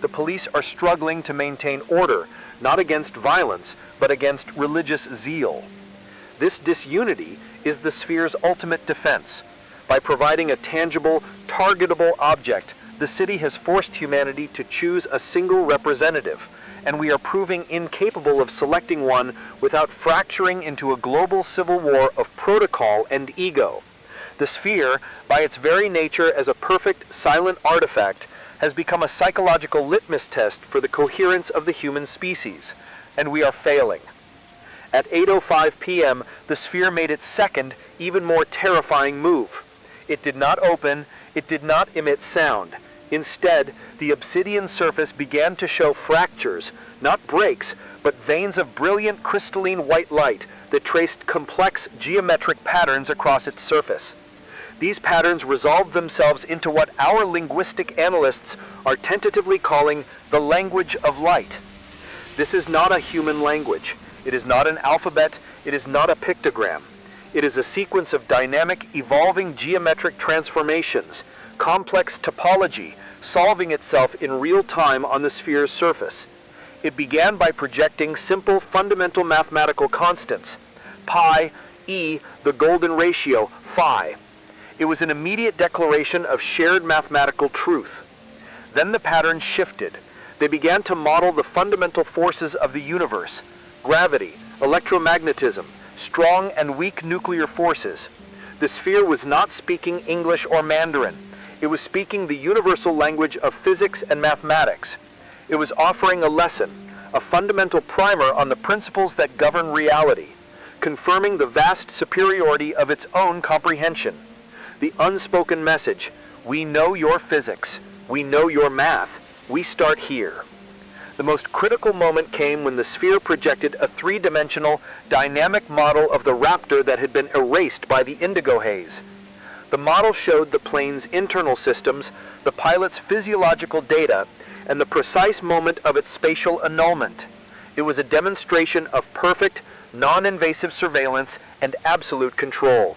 The police are struggling to maintain order, not against violence, but against religious zeal. This disunity is the sphere's ultimate defense. By providing a tangible, targetable object, the city has forced humanity to choose a single representative, and we are proving incapable of selecting one without fracturing into a global civil war of protocol and ego. The sphere, by its very nature as a perfect, silent artifact, has become a psychological litmus test for the coherence of the human species, and we are failing. At 8:05 p.m., the sphere made its second, even more terrifying move. It did not open, it did not emit sound. Instead, the obsidian surface began to show fractures, not breaks, but veins of brilliant crystalline white light that traced complex geometric patterns across its surface. These patterns resolved themselves into what our linguistic analysts are tentatively calling the language of light. This is not a human language. It is not an alphabet. It is not a pictogram. It is a sequence of dynamic, evolving geometric transformations, complex topology, solving itself in real time on the sphere's surface. It began by projecting simple fundamental mathematical constants, pi, e, the golden ratio, phi. It was an immediate declaration of shared mathematical truth. Then the patterns shifted. They began to model the fundamental forces of the universe: gravity, electromagnetism, strong and weak nuclear forces. The sphere was not speaking English or Mandarin. It was speaking the universal language of physics and mathematics. It was offering a lesson, a fundamental primer on the principles that govern reality, confirming the vast superiority of its own comprehension. The unspoken message: we know your physics, we know your math, we start here. The most critical moment came when the sphere projected a three-dimensional, dynamic model of the raptor that had been erased by the indigo haze. The model showed the plane's internal systems, the pilot's physiological data, and the precise moment of its spatial annulment. It was a demonstration of perfect, non-invasive surveillance and absolute control.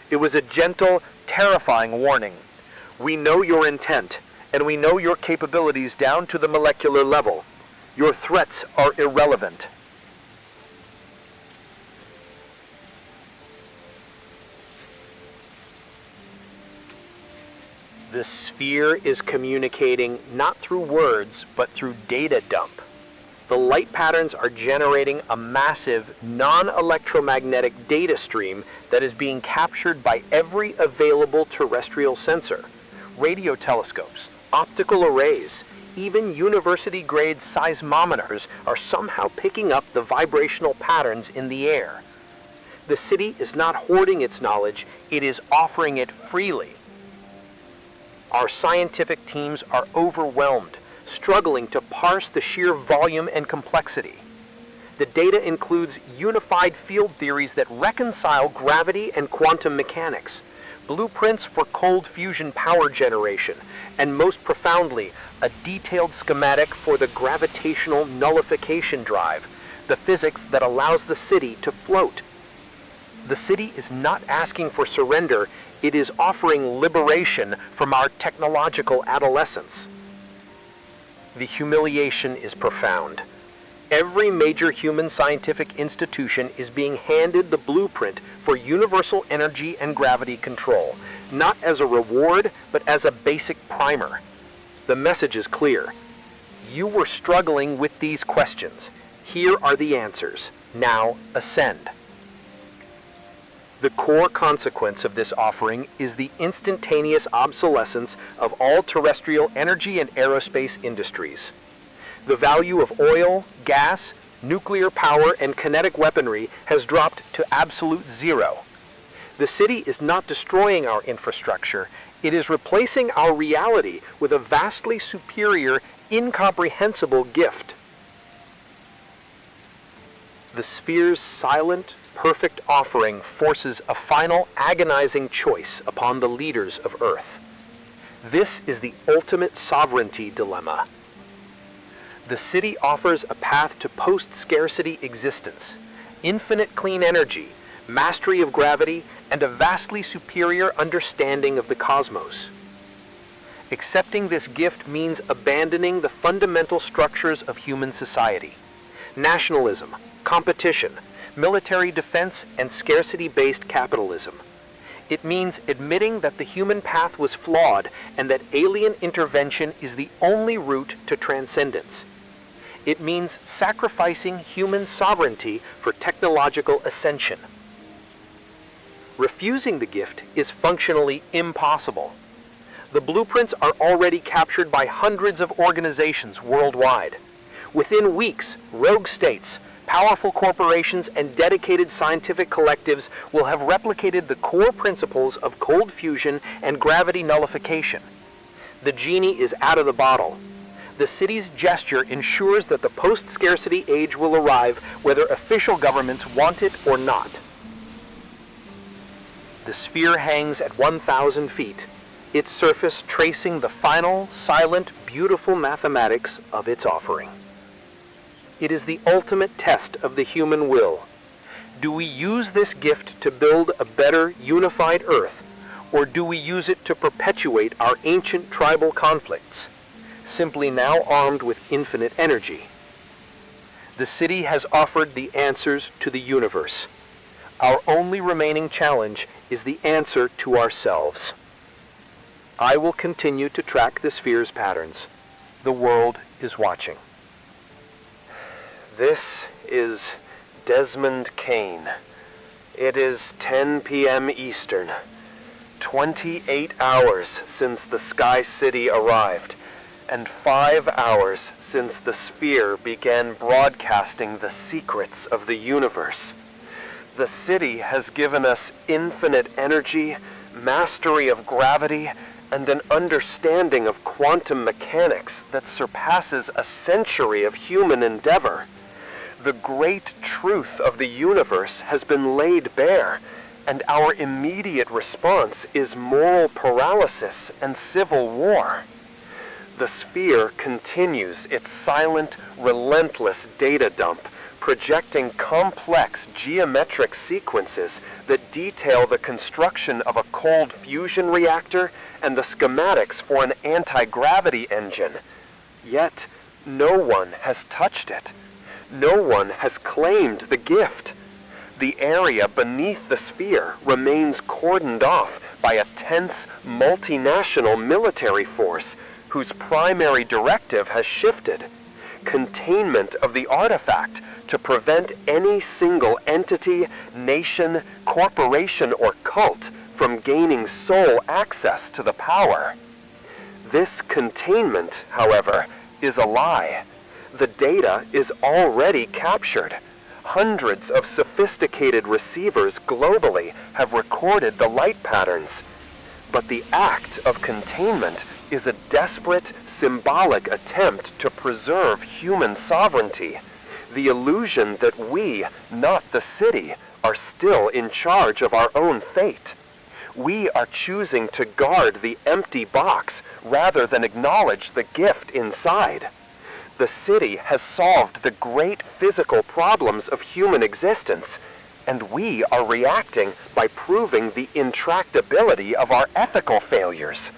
It was a gentle, terrifying warning. We know your intent, and we know your capabilities down to the molecular level. Your threats are irrelevant. The sphere is communicating not through words, but through data dump. The light patterns are generating a massive, non-electromagnetic data stream that is being captured by every available terrestrial sensor. Radio telescopes, optical arrays, even university-grade seismometers are somehow picking up the vibrational patterns in the air. The city is not hoarding its knowledge, it is offering it freely. Our scientific teams are overwhelmed, struggling to parse the sheer volume and complexity. The data includes unified field theories that reconcile gravity and quantum mechanics, blueprints for cold fusion power generation, and most profoundly, a detailed schematic for the gravitational nullification drive, the physics that allows the city to float. The city is not asking for surrender, it is offering liberation from our technological adolescence. The humiliation is profound. Every major human scientific institution is being handed the blueprint for universal energy and gravity control, not as a reward, but as a basic primer. The message is clear. You were struggling with these questions. Here are the answers. Now ascend. The core consequence of this offering is the instantaneous obsolescence of all terrestrial energy and aerospace industries. The value of oil, gas, nuclear power, and kinetic weaponry has dropped to absolute zero. The city is not destroying our infrastructure, it is replacing our reality with a vastly superior, incomprehensible gift. The sphere's silent, perfect offering forces a final agonizing choice upon the leaders of Earth. This is the ultimate sovereignty dilemma. The city offers a path to post-scarcity existence, infinite clean energy, mastery of gravity, and a vastly superior understanding of the cosmos. Accepting this gift means abandoning the fundamental structures of human society: nationalism, competition, military defense, and scarcity-based capitalism. It means admitting that the human path was flawed and that alien intervention is the only route to transcendence. It means sacrificing human sovereignty for technological ascension. Refusing the gift is functionally impossible. The blueprints are already captured by hundreds of organizations worldwide. Within weeks, rogue states, powerful corporations, and dedicated scientific collectives will have replicated the core principles of cold fusion and gravity nullification. The genie is out of the bottle. The city's gesture ensures that the post-scarcity age will arrive whether official governments want it or not. The sphere hangs at 1,000 feet, its surface tracing the final, silent, beautiful mathematics of its offering. It is the ultimate test of the human will. Do we use this gift to build a better, unified Earth, or do we use it to perpetuate our ancient tribal conflicts, simply now armed with infinite energy? The city has offered the answers to the universe. Our only remaining challenge is the answer to ourselves. I will continue to track the sphere's patterns. The world is watching. This is Desmond Kane. It is 10 p.m. Eastern. 28 hours since the Sky City arrived, and 5 hours since the sphere began broadcasting the secrets of the universe. The city has given us infinite energy, mastery of gravity, and an understanding of quantum mechanics that surpasses a century of human endeavor. The great truth of the universe has been laid bare, and our immediate response is moral paralysis and civil war. The sphere continues its silent, relentless data dump, projecting complex geometric sequences that detail the construction of a cold fusion reactor and the schematics for an anti-gravity engine. Yet, no one has touched it. No one has claimed the gift. The area beneath the sphere remains cordoned off by a tense, multinational military force whose primary directive has shifted: containment of the artifact to prevent any single entity, nation, corporation, or cult from gaining sole access to the power. This containment, however, is a lie. The data is already captured. Hundreds of sophisticated receivers globally have recorded the light patterns. But the act of containment is a desperate, symbolic attempt to preserve human sovereignty, the illusion that we, not the city, are still in charge of our own fate. We are choosing to guard the empty box rather than acknowledge the gift inside. The city has solved the great physical problems of human existence, and we are reacting by proving the intractability of our ethical failures.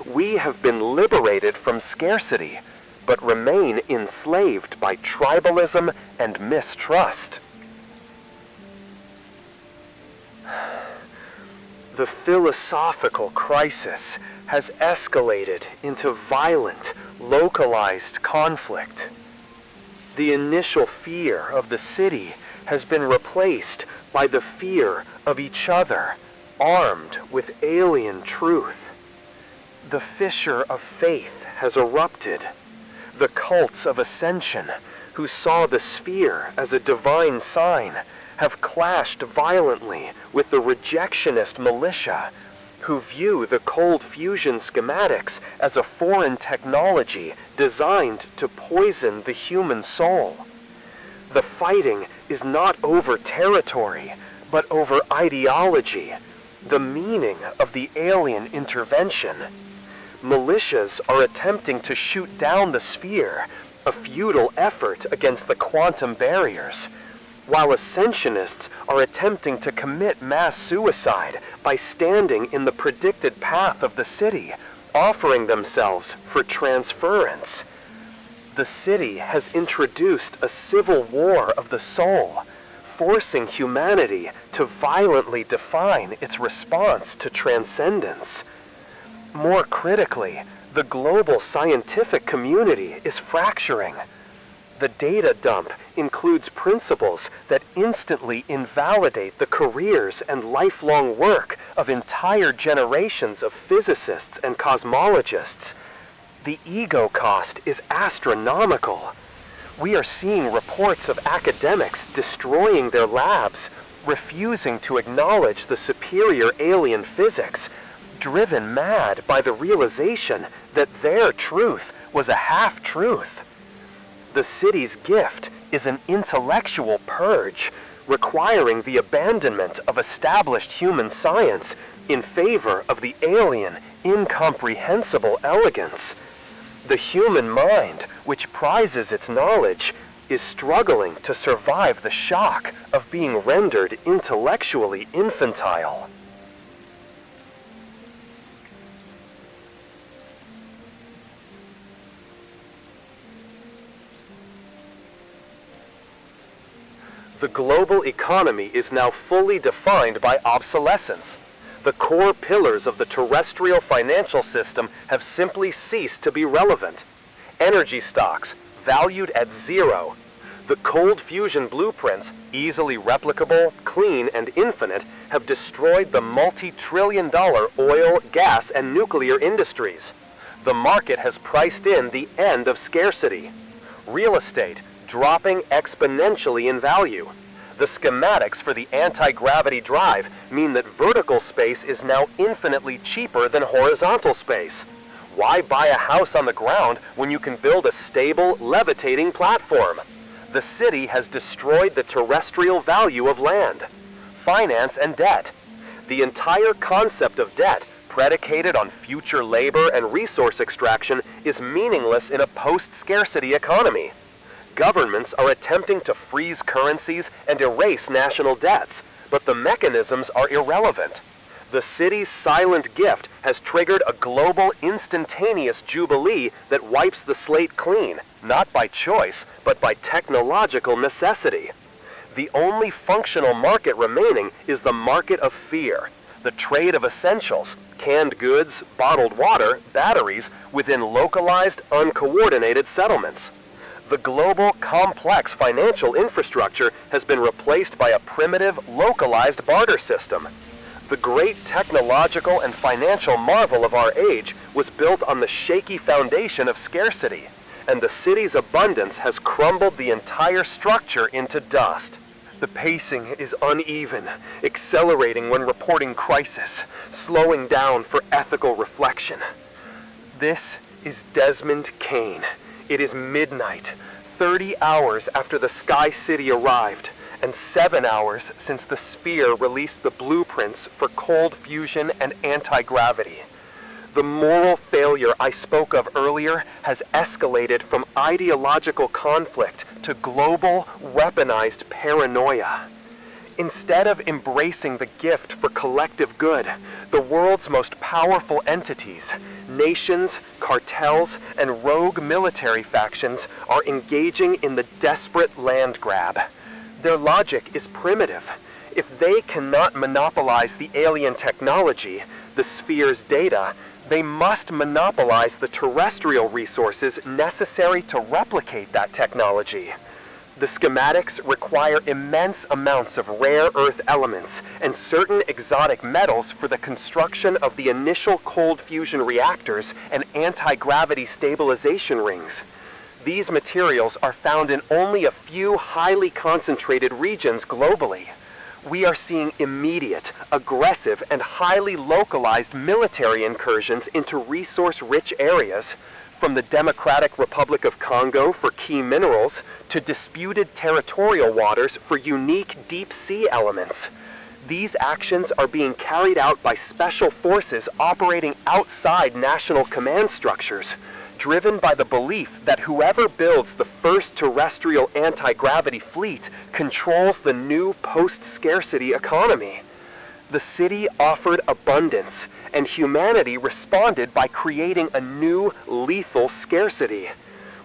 We have been liberated from scarcity, but remain enslaved by tribalism and mistrust. The philosophical crisis has escalated into violent, localized conflict. The initial fear of the city has been replaced by the fear of each other, armed with alien truth. The fissure of faith has erupted. The cults of ascension, who saw the sphere as a divine sign, have clashed violently with the rejectionist militia, who view the cold fusion schematics as a foreign technology designed to poison the human soul. The fighting is not over territory, but over ideology, the meaning of the alien intervention. Militias are attempting to shoot down the sphere, a futile effort against the quantum barriers, while ascensionists are attempting to commit mass suicide by standing in the predicted path of the city, offering themselves for transference. The city has introduced a civil war of the soul, forcing humanity to violently define its response to transcendence. More critically, the global scientific community is fracturing. The data dump includes principles that instantly invalidate the careers and lifelong work of entire generations of physicists and cosmologists. The ego cost is astronomical. We are seeing reports of academics destroying their labs, refusing to acknowledge the superior alien physics, driven mad by the realization that their truth was a half-truth. The city's gift is an intellectual purge, requiring the abandonment of established human science in favor of the alien, incomprehensible elegance. The human mind, which prizes its knowledge, is struggling to survive the shock of being rendered intellectually infantile. The global economy is now fully defined by obsolescence. The core pillars of the terrestrial financial system have simply ceased to be relevant. Energy stocks, valued at zero. The cold fusion blueprints, easily replicable, clean, and infinite, have destroyed the multi-trillion-dollar oil, gas, and nuclear industries. The market has priced in the end of scarcity. Real estate, dropping exponentially in value. The schematics for the anti-gravity drive mean that vertical space is now infinitely cheaper than horizontal space. Why buy a house on the ground when you can build a stable, levitating platform? The city has destroyed the terrestrial value of land, finance, and debt. The entire concept of debt, predicated on future labor and resource extraction, is meaningless in a post-scarcity economy. Governments are attempting to freeze currencies and erase national debts, but the mechanisms are irrelevant. The city's silent gift has triggered a global instantaneous jubilee that wipes the slate clean, not by choice, but by technological necessity. The only functional market remaining is the market of fear, the trade of essentials, canned goods, bottled water, batteries, within localized, uncoordinated settlements. The global, complex financial infrastructure has been replaced by a primitive, localized barter system. The great technological and financial marvel of our age was built on the shaky foundation of scarcity, and the city's abundance has crumbled the entire structure into dust. The pacing is uneven, accelerating when reporting crisis, slowing down for ethical reflection. This is Desmond Kane. It is midnight, 30 hours after the Sky City arrived, and 7 hours since the sphere released the blueprints for cold fusion and anti-gravity. The moral failure I spoke of earlier has escalated from ideological conflict to global, weaponized paranoia. Instead of embracing the gift for collective good, the world's most powerful entities, nations, cartels, and rogue military factions are engaging in the desperate land grab. Their logic is primitive. If they cannot monopolize the alien technology, the sphere's data, they must monopolize the terrestrial resources necessary to replicate that technology. The schematics require immense amounts of rare earth elements and certain exotic metals for the construction of the initial cold fusion reactors and anti-gravity stabilization rings. These materials are found in only a few highly concentrated regions globally. We are seeing immediate, aggressive, and highly localized military incursions into resource-rich areas, from the Democratic Republic of Congo for key minerals to disputed territorial waters for unique deep-sea elements. These actions are being carried out by special forces operating outside national command structures, driven by the belief that whoever builds the first terrestrial anti-gravity fleet controls the new post-scarcity economy. The city offered abundance, and humanity responded by creating a new lethal scarcity.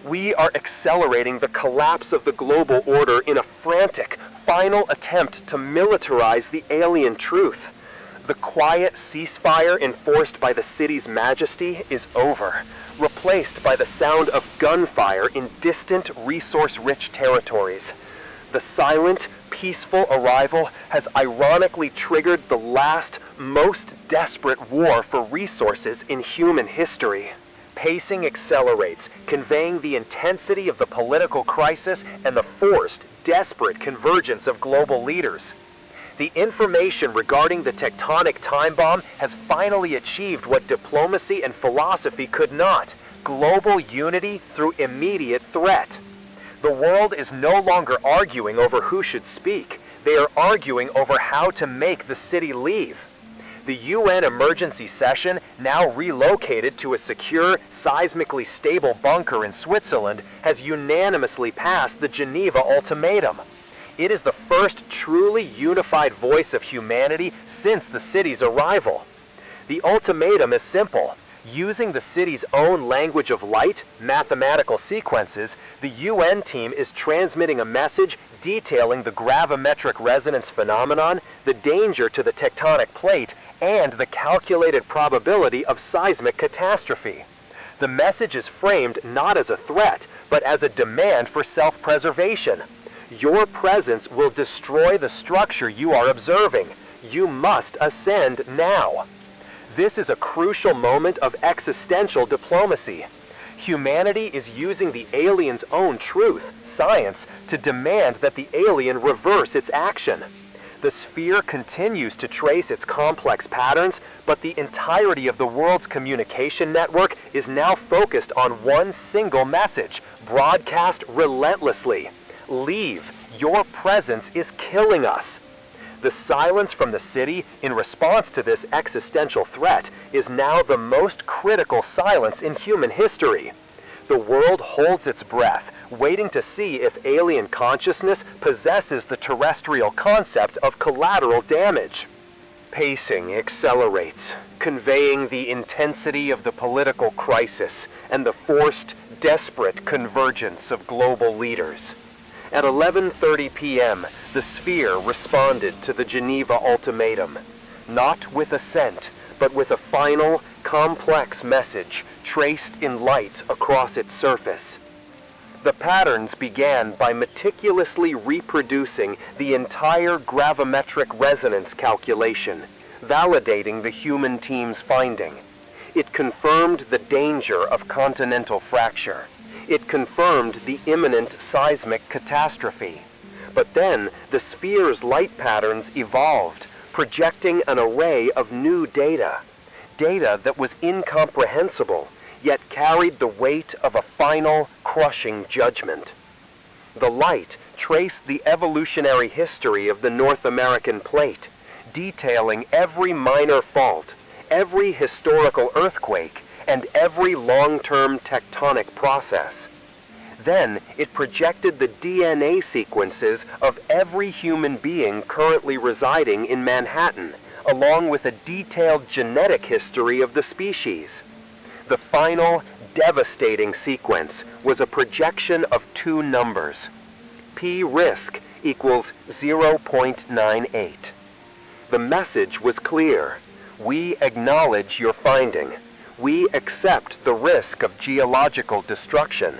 We are accelerating the collapse of the global order in a frantic, final attempt to militarize the alien truth. The quiet ceasefire enforced by the city's majesty is over, replaced by the sound of gunfire in distant, resource-rich territories. The silent, peaceful arrival has ironically triggered the last, most desperate war for resources in human history. Pacing accelerates, conveying the intensity of the political crisis and the forced, desperate convergence of global leaders. The information regarding the tectonic time bomb has finally achieved what diplomacy and philosophy could not: global unity through immediate threat. The world is no longer arguing over who should speak. They are arguing over how to make the city leave. The UN emergency session, now relocated to a secure, seismically stable bunker in Switzerland, has unanimously passed the Geneva Ultimatum. It is the first truly unified voice of humanity since the city's arrival. The ultimatum is simple. Using the city's own language of light, mathematical sequences, the UN team is transmitting a message detailing the gravimetric resonance phenomenon, the danger to the tectonic plate, and the calculated probability of seismic catastrophe. The message is framed not as a threat, but as a demand for self-preservation. Your presence will destroy the structure you are observing. You must ascend now. This is a crucial moment of existential diplomacy. Humanity is using the alien's own truth, science, to demand that the alien reverse its action. The sphere continues to trace its complex patterns, but the entirety of the world's communication network is now focused on one single message, broadcast relentlessly. Leave. Your presence is killing us. The silence from the city in response to this existential threat is now the most critical silence in human history. The world holds its breath, waiting to see if alien consciousness possesses the terrestrial concept of collateral damage. Pacing accelerates, conveying the intensity of the political crisis and the forced, desperate convergence of global leaders. At 11:30 p.m., the sphere responded to the Geneva Ultimatum, not with assent, but with a final, complex message traced in light across its surface. The patterns began by meticulously reproducing the entire gravimetric resonance calculation, validating the human team's finding. It confirmed the danger of continental fracture. It confirmed the imminent seismic catastrophe. But then, the sphere's light patterns evolved, projecting an array of new data. Data that was incomprehensible, yet carried the weight of a final, crushing judgment. The light traced the evolutionary history of the North American plate, detailing every minor fault, every historical earthquake, and every long-term tectonic process. Then it projected the DNA sequences of every human being currently residing in Manhattan, along with a detailed genetic history of the species. The final, devastating sequence was a projection of two numbers. P-risk equals 0.98. The message was clear. We acknowledge your finding. We accept the risk of geological destruction.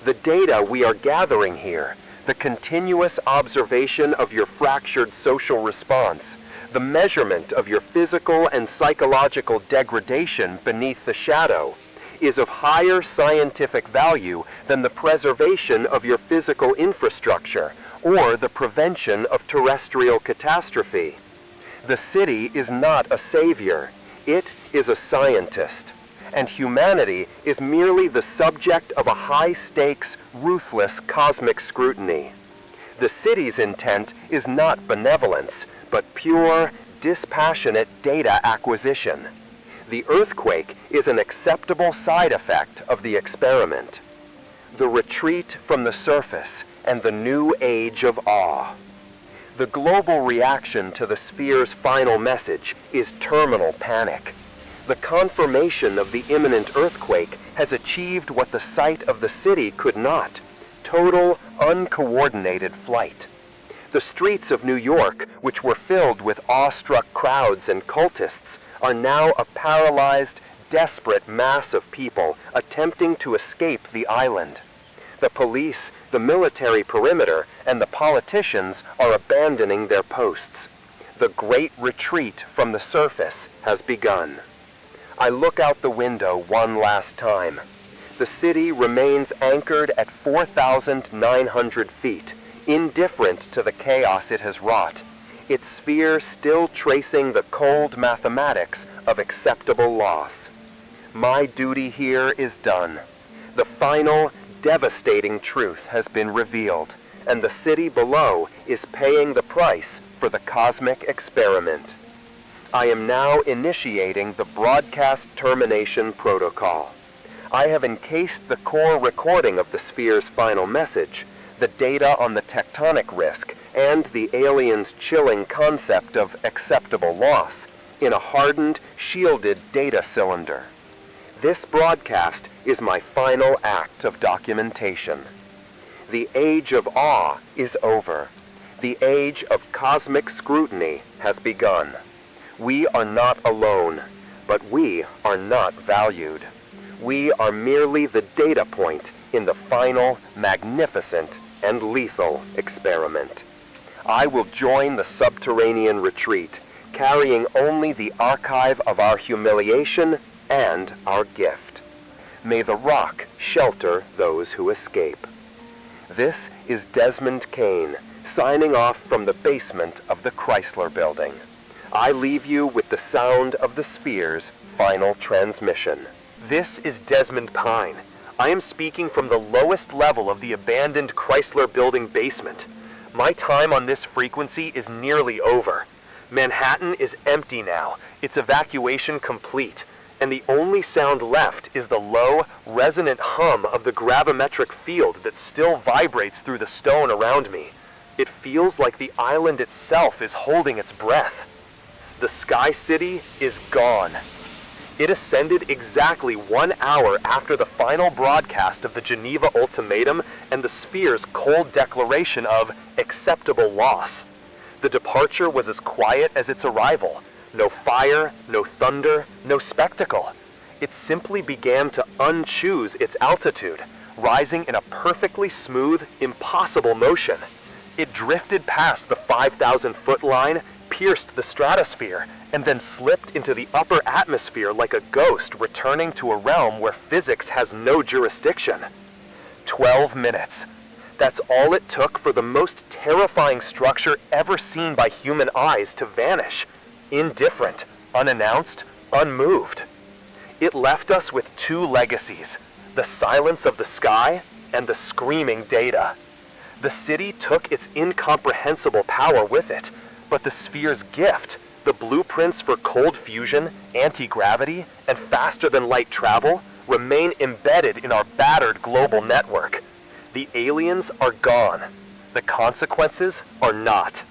The data we are gathering here, The continuous observation of your fractured social response, the measurement of your physical and psychological degradation beneath the shadow, is of higher scientific value than the preservation of your physical infrastructure or the prevention of terrestrial catastrophe. The city is not a savior, it is a scientist, and humanity is merely the subject of a high-stakes, ruthless cosmic scrutiny. The city's intent is not benevolence, but pure, dispassionate data acquisition. The earthquake is an acceptable side effect of the experiment. The retreat from the surface and the new age of awe. The global reaction to the sphere's final message is terminal panic. The confirmation of the imminent earthquake has achieved what the site of the city could not: total, uncoordinated flight. The streets of New York, which were filled with awestruck crowds and cultists, are now a paralyzed, desperate mass of people attempting to escape the island. The police, the military perimeter, and the politicians are abandoning their posts. The great retreat from the surface has begun. I look out the window one last time. The city remains anchored at 4,900 feet, indifferent to the chaos it has wrought, its sphere still tracing the cold mathematics of acceptable loss. My duty here is done. The final, devastating truth has been revealed, and the city below is paying the price for the cosmic experiment. I am now initiating the broadcast termination protocol. I have encased the core recording of the sphere's final message, the data on the tectonic risk, and the aliens' chilling concept of acceptable loss in a hardened, shielded data cylinder. This broadcast is my final act of documentation. The age of awe is over. The age of cosmic scrutiny has begun. We are not alone, but we are not valued. We are merely the data point in the final, magnificent, and lethal experiment. I will join the subterranean retreat, carrying only the archive of our humiliation and our gift. May the rock shelter those who escape. This is Desmond Kane, signing off from the basement of the Chrysler Building. I leave you with the sound of the sphere's final transmission. This is Desmond Pine. I am speaking from the lowest level of the abandoned Chrysler Building basement. My time on this frequency is nearly over. Manhattan is empty now, its evacuation complete, and the only sound left is the low, resonant hum of the gravimetric field that still vibrates through the stone around me. It feels like the island itself is holding its breath. The Sky City is gone. It ascended exactly 1 hour after the final broadcast of the Geneva Ultimatum and the sphere's cold declaration of acceptable loss. The departure was as quiet as its arrival. No fire, no thunder, no spectacle. It simply began to unchoose its altitude, rising in a perfectly smooth, impossible motion. It drifted past the 5,000-foot line, pierced the stratosphere, and then slipped into the upper atmosphere like a ghost returning to a realm where physics has no jurisdiction. 12 minutes. That's all it took for the most terrifying structure ever seen by human eyes to vanish. Indifferent, unannounced, unmoved. It left us with two legacies: the silence of the sky and the screaming data. The city took its incomprehensible power with it, but the sphere's gift, the blueprints for cold fusion, anti-gravity, and faster-than-light travel, remain embedded in our battered global network. The aliens are gone. The consequences are not.